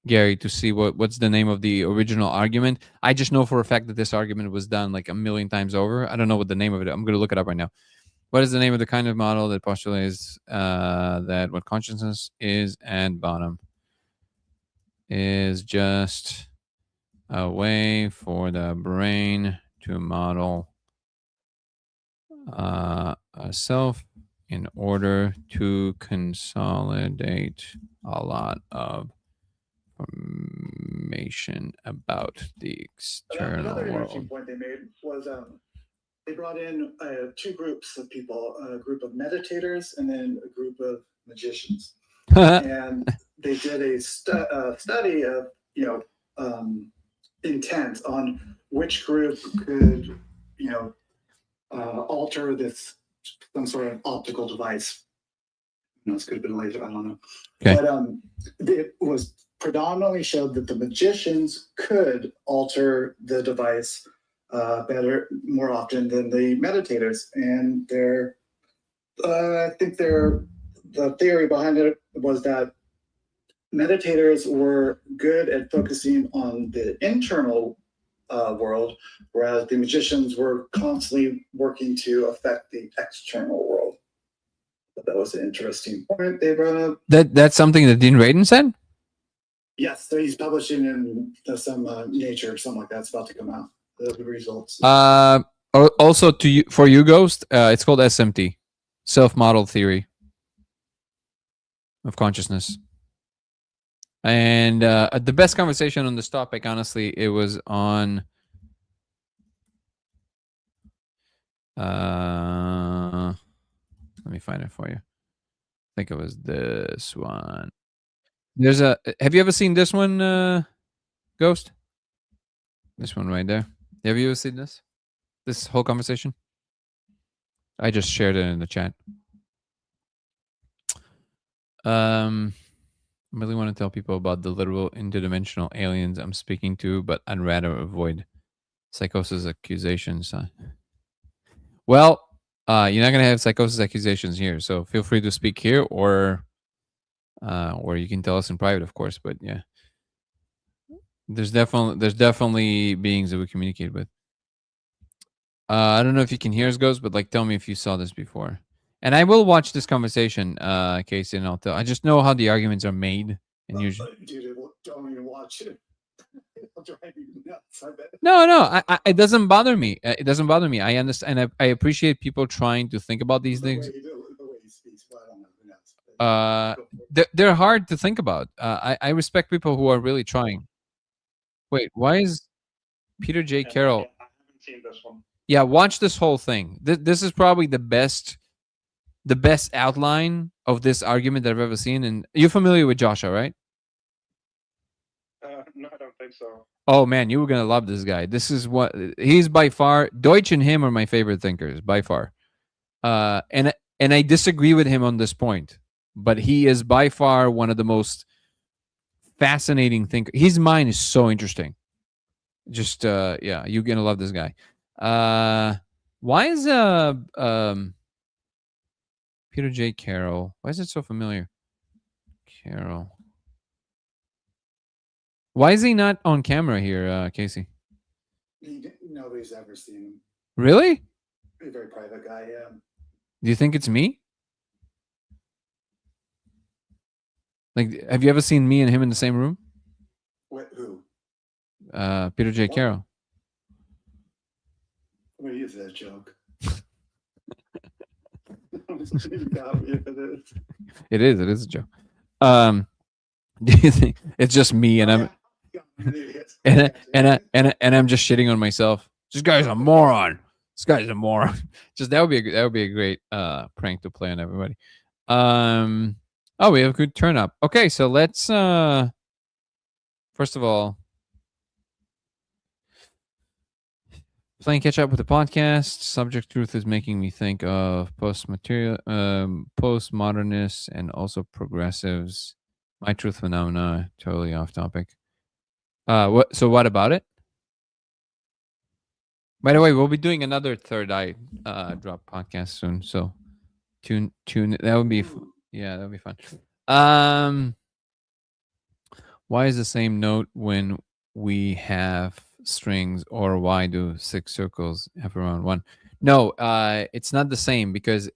Gary, to see what's the name of the original argument. I just know for a fact that this argument was done like a million times over. I don't know what the name of it. I'm going to look it up right now. What is the name of the kind of model that postulates that what consciousness is at bottom is just a way for the brain to model a self in order to consolidate a lot of information about the external Another world. interesting point they made was they brought in two groups of people, a group of meditators and then a group of magicians. And they did a study of intent on which group could alter some sort of optical device. This could have been later, I don't know. Okay. But it was predominantly showed that the magicians could alter the device more often than the meditators, and I think the theory behind it was that meditators were good at focusing on the internal world, whereas the magicians were constantly working to affect the external world. But that was an interesting point they brought up. That's something that Dean Radin said? Yes, so he's publishing in some Nature or something like that. It's about to come out. The results. Also for you, Ghost, it's called SMT, self-model theory of consciousness. And the best conversation on this topic, honestly, it was on let me find it for you. I think it was this one. Have you ever seen this one, Ghost? This one right there. Have you ever seen this whole conversation? I just shared it in the chat. I really want to tell people about the literal interdimensional aliens I'm speaking to, but I'd rather avoid psychosis accusations. Well, you're not going to have psychosis accusations here, so feel free to speak here, or you can tell us in private, of course. But yeah, there's definitely beings that we communicate with. I don't know if you can hear us, Ghost, but like, tell me if you saw this before. And I will watch this conversation, Casey, and I just know how the arguments are made. And usually, Dude, don't even watch it. It'll drive you nuts. I bet. no, it doesn't bother me. It doesn't bother me. I understand. I appreciate people trying to think about these things. The way he speaks, but I don't know. Who knows? Go for it. They're hard to think about. I respect people who are really trying. Wait, why is Peter J. Carroll? I haven't seen this one. Yeah, watch this whole thing. This is probably the best outline of this argument that I've ever seen. And you're familiar with Joshua, right? No, I don't think so. Oh man, you were gonna love this guy. This is what he's by far. Deutsch and him are my favorite thinkers by far. And I disagree with him on this point, but he is by far one of the most fascinating thinkers. His mind is so interesting. Just yeah, you're gonna love this guy. Why is Peter J. Carroll? Why is it so familiar? Carroll. Why is he not on camera here, Casey? Nobody's ever seen him. Really? He's a very private guy. Yeah. Do you think it's me? Like, have you ever seen me and him in the same room? What? Who? Peter J. Carroll. What is that joke? You got me if it is. It is a joke. Do you think it's just me and I'm and I'm just shitting on myself? This guy's a moron. This guy's a moron. Just that would be a great prank to play on everybody. Oh, we have a good turn up. Okay, so let's first of all, playing catch up with the podcast. Subject truth is making me think of postmodernists and also progressives. My truth phenomena, totally off topic. So what about it? By the way, we'll be doing another Third Eye Drop podcast soon. So tune. That would be that would be fun. Why is the same note when we have strings, or why do 6 circles have around 1? No, it's not the same, because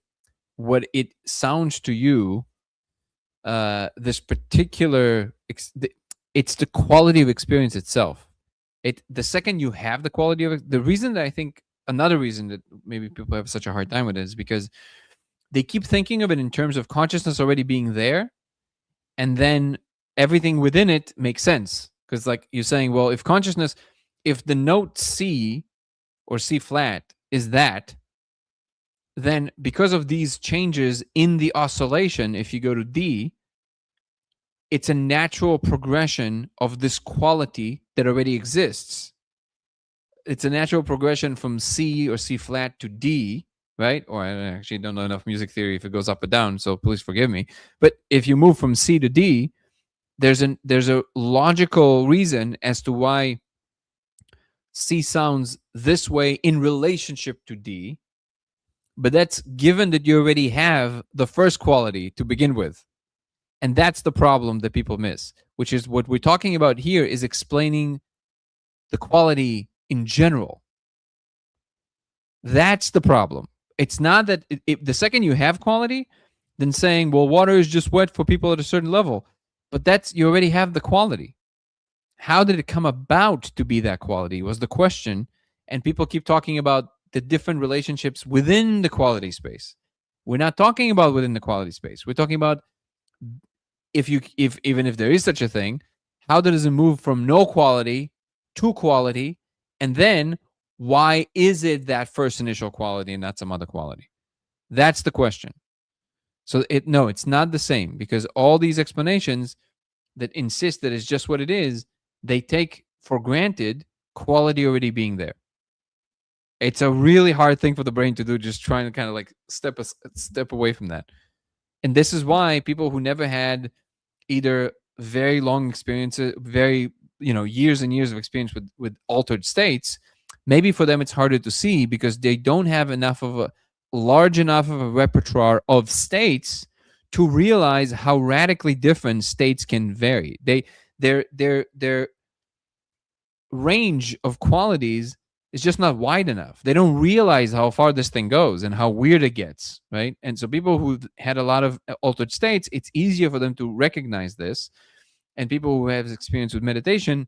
what it sounds to you, this particular it's the quality of experience itself. The second you have the quality of it, the reason that I think another reason that maybe people have such a hard time with it is because they keep thinking of it in terms of consciousness already being there, and then everything within it makes sense. Because like you're saying, well, if the note C or C flat is that, then because of these changes in the oscillation, if you go to D, it's a natural progression of this quality that already exists. It's a natural progression from C or C flat to D, right? Or I actually don't know enough music theory if it goes up or down, so please forgive me. But if you move from C to D, there's a logical reason as to why C sounds this way in relationship to D, but that's given that you already have the first quality to begin with. And that's the problem that people miss, which is what we're talking about here is explaining the quality in general. That's the problem. It's not that the second you have quality, then saying, well, water is just wet for people at a certain level, but you already have the quality. How did it come about to be that quality was the question. And people keep talking about the different relationships within the quality space. We're not talking about within the quality space. We're talking about even if there is such a thing, how does it move from no quality to quality? And then why is it that first initial quality and not some other quality? That's the question. So it's not the same, because all these explanations that insist that it's just what it is, they take for granted quality already being there. It's a really hard thing for the brain to do, just trying to kind of like step away from that. And this is why people who never had either very long experiences, very, years and years of experience with altered states, maybe for them it's harder to see because they don't have large enough of a repertoire of states to realize how radically different states can vary. Their range of qualities is just not wide enough. They don't realize how far this thing goes and how weird it gets, right? And so people who had a lot of altered states, it's easier for them to recognize this. And people who have experience with meditation,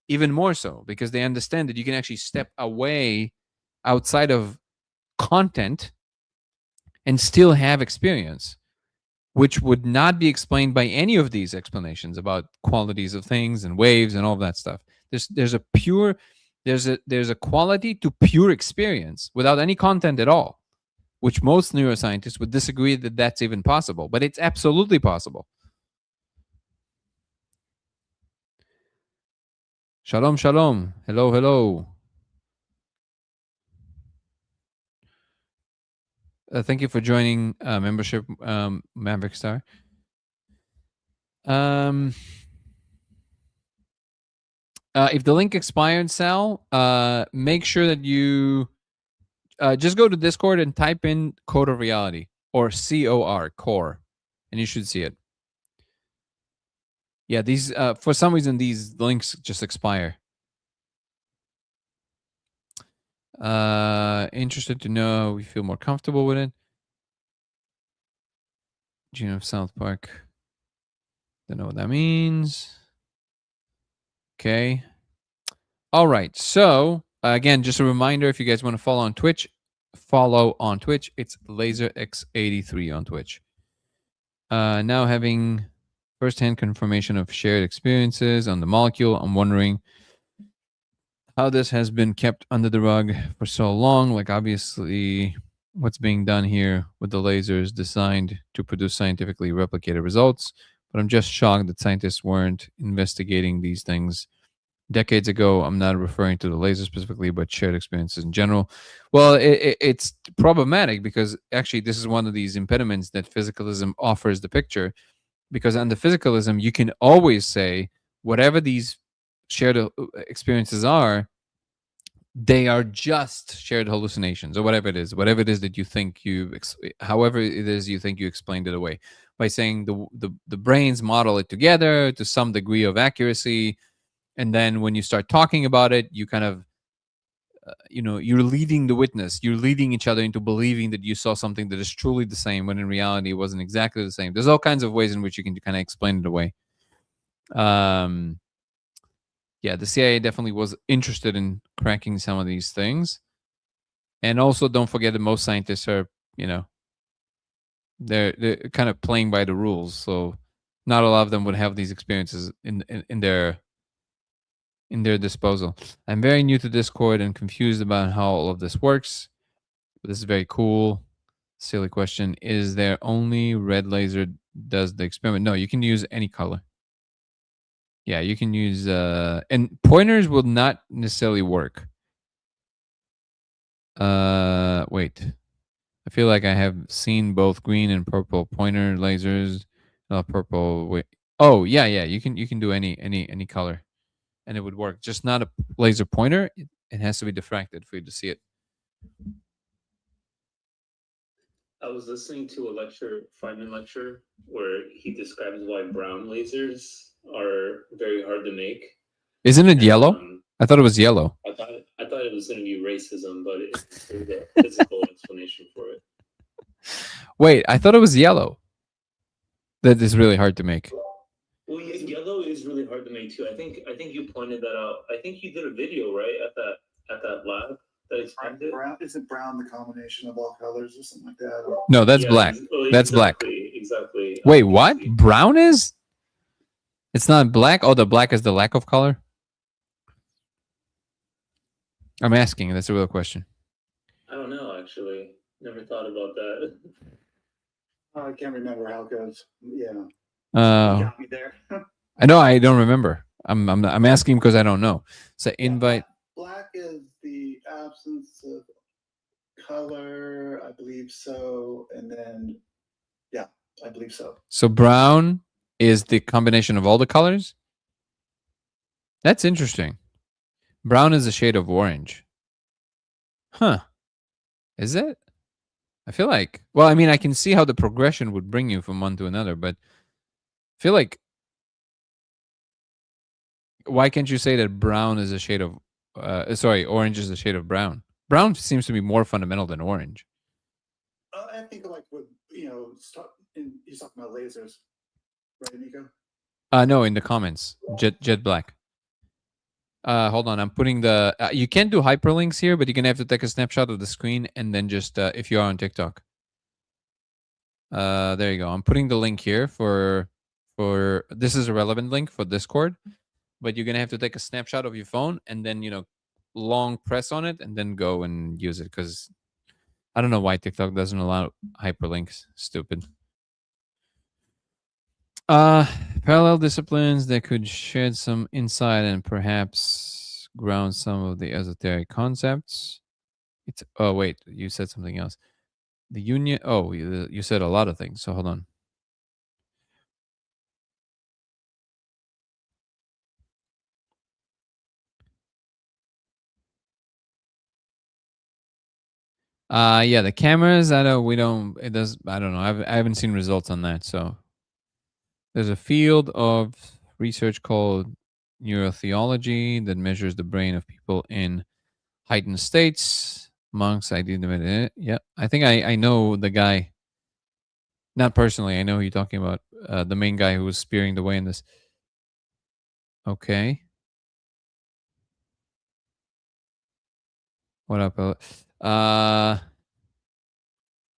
even more so, because they understand that you can actually step away outside of content and still have experience, which would not be explained by any of these explanations about qualities of things and waves and all of that stuff. There's a quality to pure experience without any content at all, which most neuroscientists would disagree that that's even possible, but it's absolutely possible. Shalom, shalom. Hello, hello. Thank you for joining membership, Maverick Star. If the link expired, Sal, make sure that you just go to Discord and type in Code of Reality or COR, core, and you should see it. Yeah, these for some reason these links just expire. Interested to know we feel more comfortable with it. Gene of South Park. Don't know what that means. Okay. All right. So again, just a reminder, if you guys want to follow on Twitch, it's LaserX83 on Twitch. Now having first-hand confirmation of shared experiences on the molecule, I'm wondering how this has been kept under the rug for so long. Like, obviously, what's being done here with the lasers designed to produce scientifically replicated results. But I'm just shocked that scientists weren't investigating these things decades ago. I'm not referring to the laser specifically, but shared experiences in general. Well, it's problematic because actually this is one of these impediments that physicalism offers the picture. Because under physicalism, you can always say whatever these shared experiences are, they are just shared hallucinations or whatever it is that you think however it is you think you explained it away by saying the brains model it together to some degree of accuracy. And then when you start talking about it, you kind of, you're leading the witness. You're leading each other into believing that you saw something that is truly the same when in reality it wasn't exactly the same. There's all kinds of ways in which you can kind of explain it away. Yeah, the CIA definitely was interested in cracking some of these things. And also don't forget that most scientists are, they're kind of playing by the rules. So not a lot of them would have these experiences in their disposal. I'm very new to Discord and confused about how all of this works. But this is very cool. Silly question. Is there only red laser does the experiment? No, you can use any color. Yeah, you can use and pointers will not necessarily work. Wait. I feel like I have seen both green and purple pointer lasers. Purple. Wait. Oh, yeah. You can do any color. And it would work. Just not a laser pointer. It has to be diffracted for you to see it. I was listening to a Feynman lecture, where he describes why brown lasers are very hard to make. Isn't it yellow? I thought it was yellow. I thought it was going to be racism, but it's a physical explanation for it. Wait, I thought it was yellow. That is really hard to make. Well, yellow is really hard to make too. I think you pointed that out. I think you did a video, right, at that lab that explained it. Brown, isn't brown the combination of all colors or something like that? Or... No, that's black. That's black. Exactly. Wait, what? Brown is? It's not black? Oh, the black is the lack of color? I'm asking. That's a real question. I don't know, actually. Never thought about that. I can't remember how it goes. Yeah. You got me there. I know. I don't remember. I'm asking because I don't know. So invite. Black is the absence of color, I believe so. And then, yeah, I believe so. So brown is the combination of all the colors? That's interesting. Brown is a shade of orange. Huh. Is it? I feel like, well, I mean, I can see how the progression would bring you from one to another, but I feel like, why can't you say that brown is a shade of, orange is a shade of brown? Brown seems to be more fundamental than orange. I think like with, he's talking about lasers, right, Nico? No, in the comments. Jet Black. Hold on. I'm putting the. You can't do hyperlinks here, but you're gonna have to take a snapshot of the screen and then just if you are on TikTok. There you go. I'm putting the link here for this is a relevant link for Discord, but you're gonna have to take a snapshot of your phone and then long press on it and then go and use it because I don't know why TikTok doesn't allow hyperlinks. Stupid. Parallel disciplines that could shed some insight and perhaps ground some of the esoteric concepts. It's wait, you said something else. The union. Oh, you said a lot of things. So hold on. Yeah, the cameras. I don't. We don't. It does. I don't know. I haven't seen results on that. So there's a field of research called neurotheology that measures the brain of people in heightened states. Monks, I did it. Yeah, I think I know the guy. Not personally, I know who you're talking about. The main guy who was spearing the way in this. Okay. What up?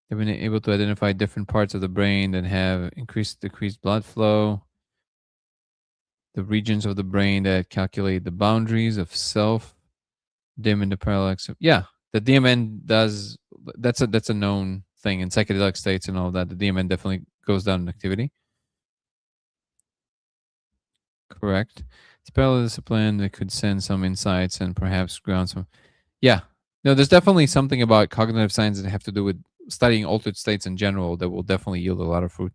They've been able to identify different parts of the brain that have decreased blood flow. The regions of the brain that calculate the boundaries of self, dim in the parallax. Yeah, the DMN does. That's a known thing in psychedelic states and all that. The DMN definitely goes down in activity. Correct. It's a parallel discipline that could send some insights and perhaps ground some. Yeah. No, there's definitely something about cognitive science that have to do with studying altered states in general that will definitely yield a lot of fruit.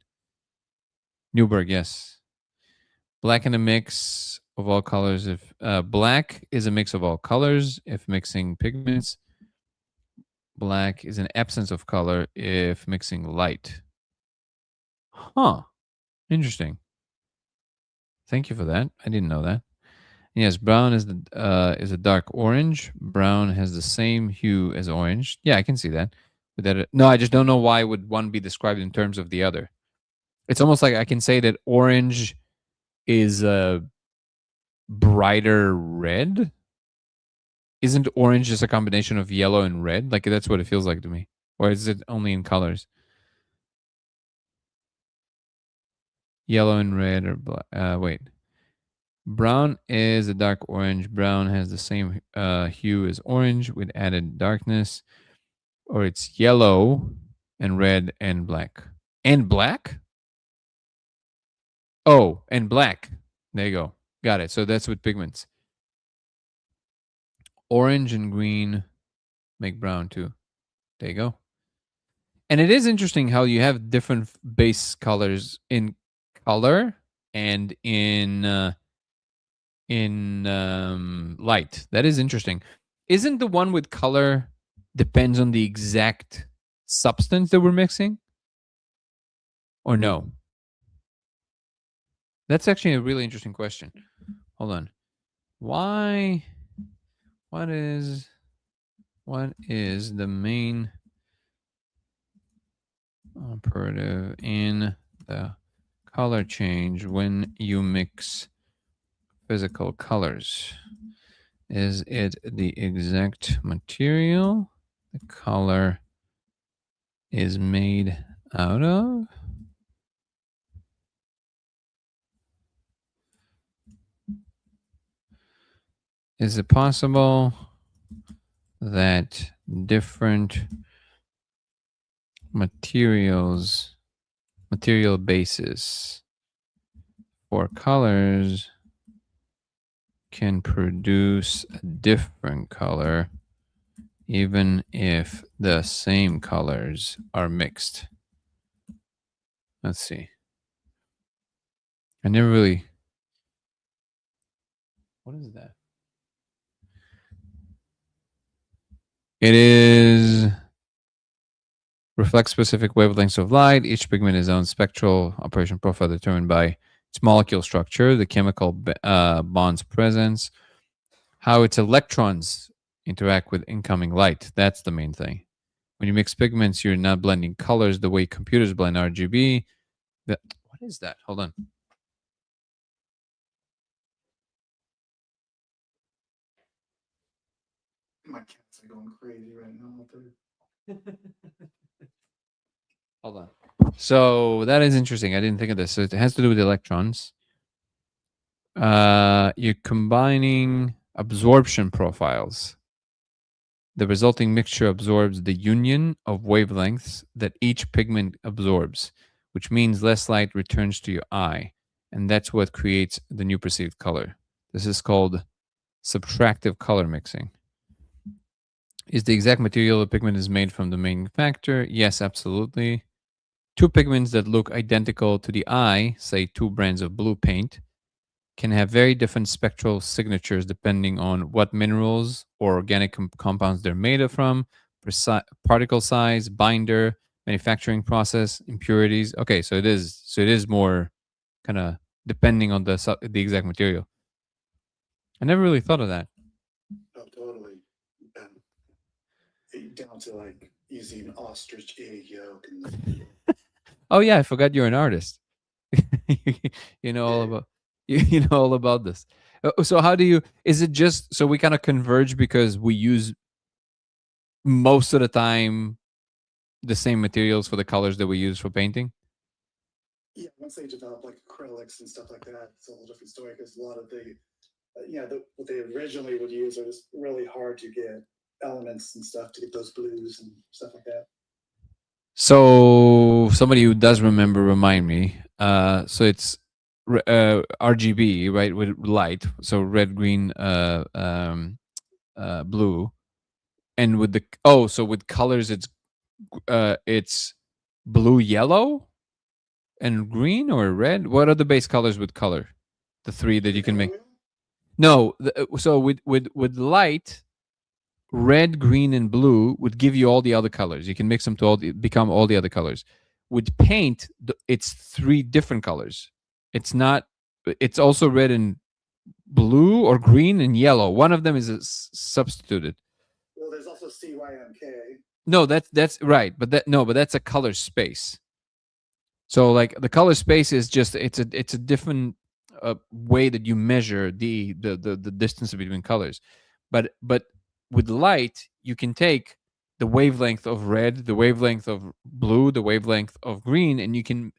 Newberg, yes. Black in a mix of all colors. If black is a mix of all colors, if mixing pigments. Black is an absence of color if mixing light. Huh. Interesting. Thank you for that. I didn't know that. Yes, brown is a dark orange. Brown has the same hue as orange. Yeah, I can see that. But that no, I just don't know why would one be described in terms of the other. It's almost like I can say that orange is a brighter red. Isn't orange just a combination of yellow and red? Like that's what it feels like to me. Or is it only in colors? Yellow and red or black. Wait. Brown is a dark orange. Brown has the same hue as orange with added darkness. Or it's yellow and red and black. And black? Oh, and black. There you go. Got it. So that's with pigments. Orange and green make brown too. There you go. And it is interesting how you have different base colors in color and in light. That is interesting. Isn't the one with color depends on the exact substance that we're mixing? Or no? That's actually a really interesting question. Hold on. Why? What is the main operative in the color change when you mix physical colors? Is it the exact material the color is made out of? Is it possible that different material bases for colors can produce a different color even if the same colors are mixed? Let's see. I never really... What is that? It is reflects specific wavelengths of light. Each pigment is own spectral operation profile determined by its molecule structure, the chemical bonds presence, how its electrons interact with incoming light. That's the main thing. When you mix pigments, you're not blending colors the way computers blend RGB. What is that? Hold on. My cats are going crazy right now. Hold on. So that is interesting. I didn't think of this. So it has to do with electrons. You're combining absorption profiles. The resulting mixture absorbs the union of wavelengths that each pigment absorbs, which means less light returns to your eye. And that's what creates the new perceived color. This is called subtractive color mixing. Is the exact material the pigment is made from the manufacturer? Yes, absolutely. Two pigments that look identical to the eye, say 2 brands of blue paint, can have very different spectral signatures depending on what minerals or organic compounds they're made from, particle size, binder, manufacturing process, impurities. Okay, so it is more kind of depending on the exact material. I never really thought of that. Oh, totally. Down to like using ostrich egg yolk and Oh yeah, I forgot you're an artist. You know all about you know all about this. So how do you? Is it just so we kind of converge because we use most of the time the same materials for the colors that we use for painting? yeah, once they develop like acrylics and stuff like that, it's a whole different story because a lot of the, what they originally would use are just really hard to get elements and stuff to get those blues and stuff like that. So somebody who does remember, remind me. So it's RGB, right, with light. So red, green, blue, and with the so with colors, it's blue, yellow, and green or red. What are the base colors with color? The 3 that you can make. No, so with light, red, green, and blue would give you all the other colors. You can mix them to become all the other colors. With paint, it's 3 different colors. It's not. It's also red and blue or green and yellow. One of them is substituted. Well, there's also CYMK. No, that's right, but that's a color space. So like the color space is just it's a different way that you measure the distance between colors. But with light, you can take the wavelength of red, the wavelength of blue, the wavelength of green, and you can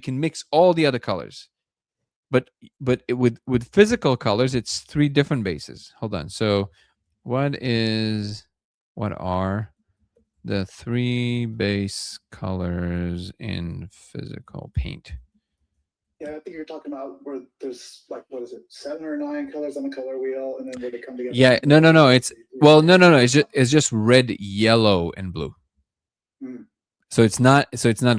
mix all the other colors. But with physical colors, it's 3 different bases. Hold on. So what are the 3 base colors in physical paint? Yeah, I think you're talking about where there's like, what is it, 7 or 9 colors on the color wheel, and then where they come together. Yeah, no. It's no. It's just red, yellow, and blue. Mm. So it's not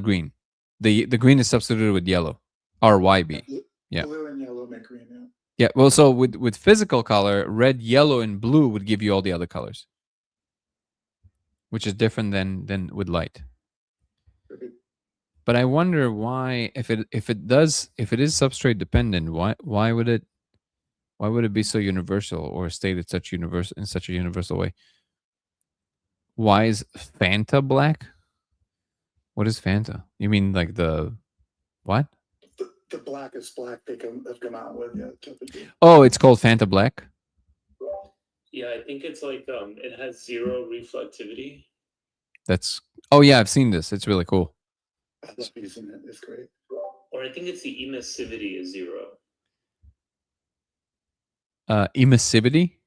green. The green is substituted with yellow. RYB. Yeah. Blue and yellow make green. Yeah. Yeah. Well, so with physical color, red, yellow, and blue would give you all the other colors, which is different than with light. But I wonder why, if it is substrate dependent, why would it be so universal or stated in such a universal way? Why is Fanta black? What is Fanta? You mean like the what? The blackest black they have come out with. Yeah. Typically. Oh, it's called Fanta Black. Yeah, I think it's like it has 0 reflectivity. That's yeah, I've seen this. It's really cool. I love using it. It's great. Or I think it's the emissivity is 0. Emissivity?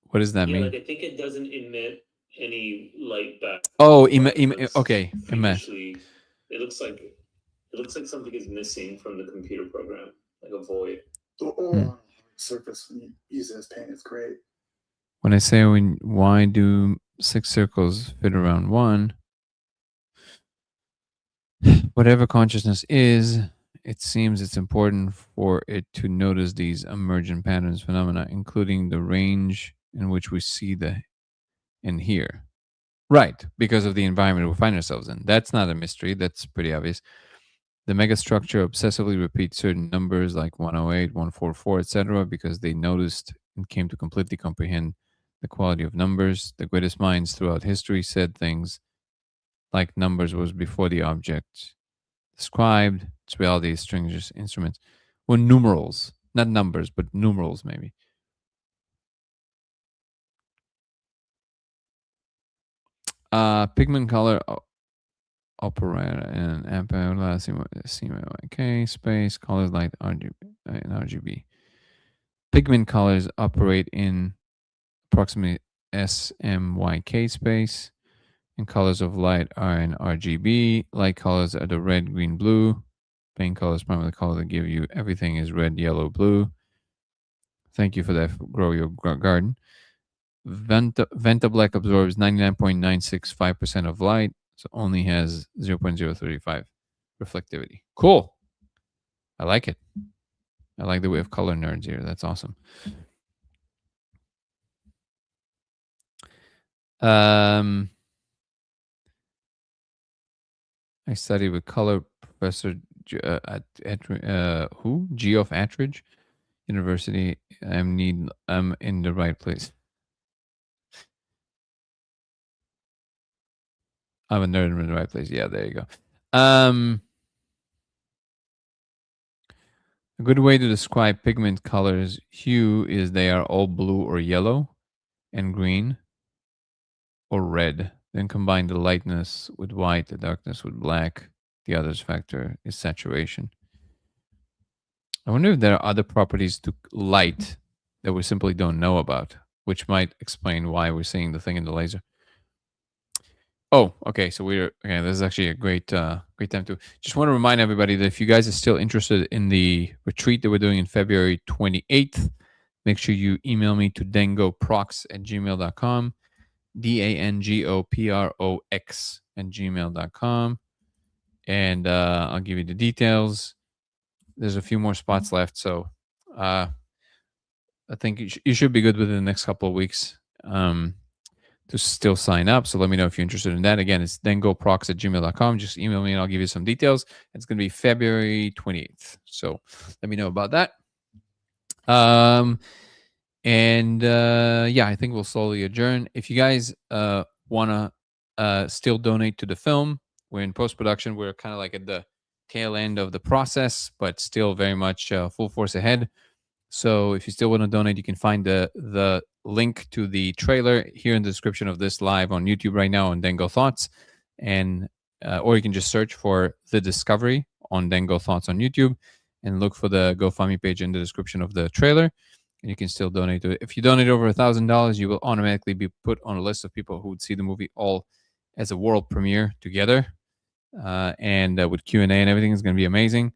What does that mean? Like I think it doesn't emit any light back. Oh, okay. It looks like something is missing from the computer program, like a void. Or on a hard surface when you use it as paint, it's great. When I say why do 6 circles fit around 1? Whatever consciousness is, it seems it's important for it to notice these emergent patterns, phenomena, including the range in which we see and hear. Right, because of the environment we find ourselves in. That's not a mystery. That's pretty obvious. The megastructure obsessively repeats certain numbers like 108, 144, etc., because they noticed and came to completely comprehend the quality of numbers. The greatest minds throughout history said things like numbers was before the object described. Its reality is strings, instruments. Well, numerals, not numbers, but numerals maybe. Pigment color operator and CMYK space colors light RGB and RGB. Pigment colors operate in approximately SMYK space, and colors of light are in RGB. Light colors are the red, green, blue. Plain colors, primarily the color that give you everything is red, yellow, blue. Thank you for that. Grow your garden. Venta Black absorbs 99.965% of light, so only has 0.035 reflectivity. Cool. I like it. I like that we have color nerds here. That's awesome. I studied with color professor at Geoff Attridge University. I'm in the right place. I'm a nerd in the right place. Yeah, there you go. A good way to describe pigment colors hue is they are all blue or yellow and green or red. Then combine the lightness with white, the darkness with black. The other factor is saturation. I wonder if there are other properties to light that we simply don't know about, which might explain why we're seeing the thing in the laser. Oh, okay. So this is actually a great time to just want to remind everybody that if you guys are still interested in the retreat that we're doing in February 28th, make sure you email me to dangoprox@gmail.com, DANGOPROX@gmail.com, and I'll give you the details. There's a few more spots left, so I think you should be good within the next couple of weeks to still sign up. So let me know if you're interested in that. Again, it's dangoprox@gmail.com. Just email me and I'll give you some details. It's going to be February 28th. So let me know about that. I think we'll slowly adjourn. If you guys want to still donate to the film, we're in post-production. We're kind of like at the tail end of the process, but still very much full force ahead. So if you still want to donate, you can find the link to the trailer here in the description of this live on YouTube right now on Dango Thoughts, and or you can just search for The Discovery on Dango Thoughts on YouTube and look for the GoFundMe page in the description of the trailer, and you can still donate to it. If you donate over $1,000, you will automatically be put on a list of people who would see the movie all as a world premiere together, and with Q&A and everything. Is going to be amazing.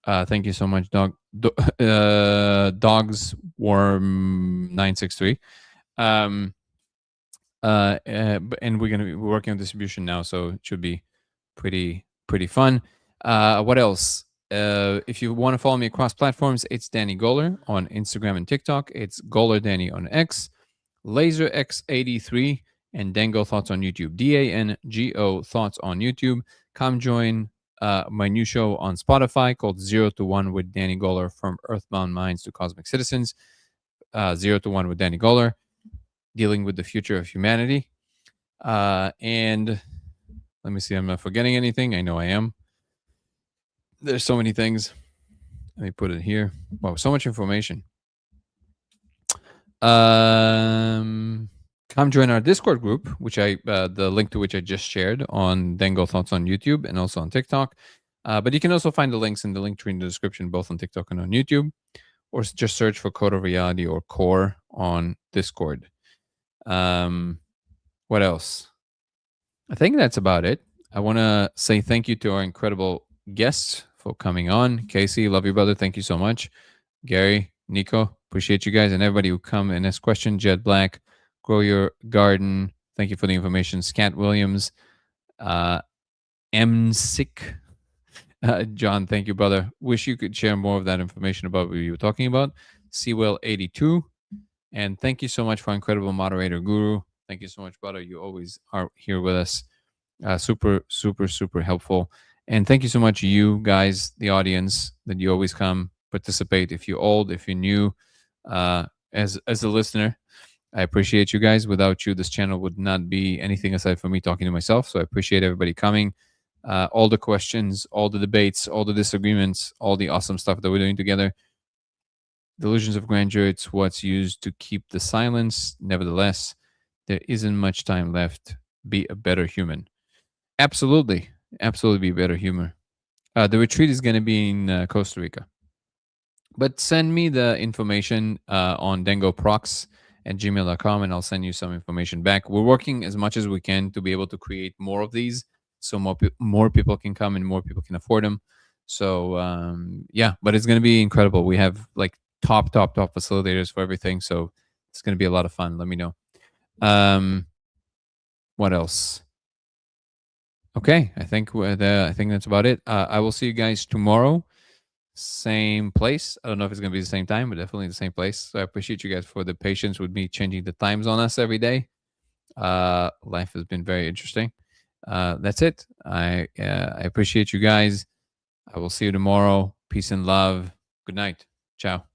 Thank you so much, Dogs Worm 963. And we're gonna be working on distribution now, so it should be pretty fun. What else? If you want to follow me across platforms, it's Danny Goller on Instagram and TikTok. It's Goller Danny on X, LaserX83, and Dango Thoughts on YouTube. DANGO Thoughts on YouTube. Come join my new show on Spotify called 0 to 1 with Danny Goller, from Earthbound Minds to Cosmic Citizens. 0 to 1 with Danny Goller, dealing with the future of humanity. And let me see, I'm not forgetting anything. I know I am. There's so many things. Let me put it here. Wow, so much information. Come join our Discord group, which the link to which I just shared on Dango Thoughts on YouTube and also on TikTok. But you can also find the links in the link tree in the description, both on TikTok and on YouTube, or just search for Code of Reality or Core on Discord. What else? I think that's about it. I want to say thank you to our incredible guests for coming on. Casey, love you, brother. Thank you so much. Gary, Nico, appreciate you guys, and everybody who come and ask questions. Jed Black, Grow Your Garden, thank you for the information. Scat Williams, M-Sick, John, thank you, brother. Wish you could share more of that information about what you were talking about. Sewell82, and thank you so much for incredible moderator Guru. Thank you so much, brother. You always are here with us. Super helpful. And thank you so much, you guys, the audience, that you always come participate. If you're old, if you're new, as a listener, I appreciate you guys. Without you, this channel would not be anything aside from me talking to myself. So I appreciate everybody coming. All the questions, all the debates, all the disagreements, all the awesome stuff that we're doing together. Delusions of grandeur, it's what's used to keep the silence. Nevertheless, there isn't much time left be a better human. Absolutely, absolutely be a better human. The retreat is going to be in Costa Rica. But send me the information on dengoprox@gmail.com, and I'll send you some information back. We're working as much as we can to be able to create more of these, so more people can come and more people can afford them. So yeah, but it's going to be incredible. We have like top facilitators for everything, so it's going to be a lot of fun. Let me know. What else? Okay, I think that's about it. I will see you guys tomorrow. Same place. I don't know if it's going to be the same time, but definitely the same place. So I appreciate you guys for the patience with me changing the times on us every day. Life has been very interesting. That's it. I appreciate you guys. I will see you tomorrow. Peace and love. Good night. Ciao.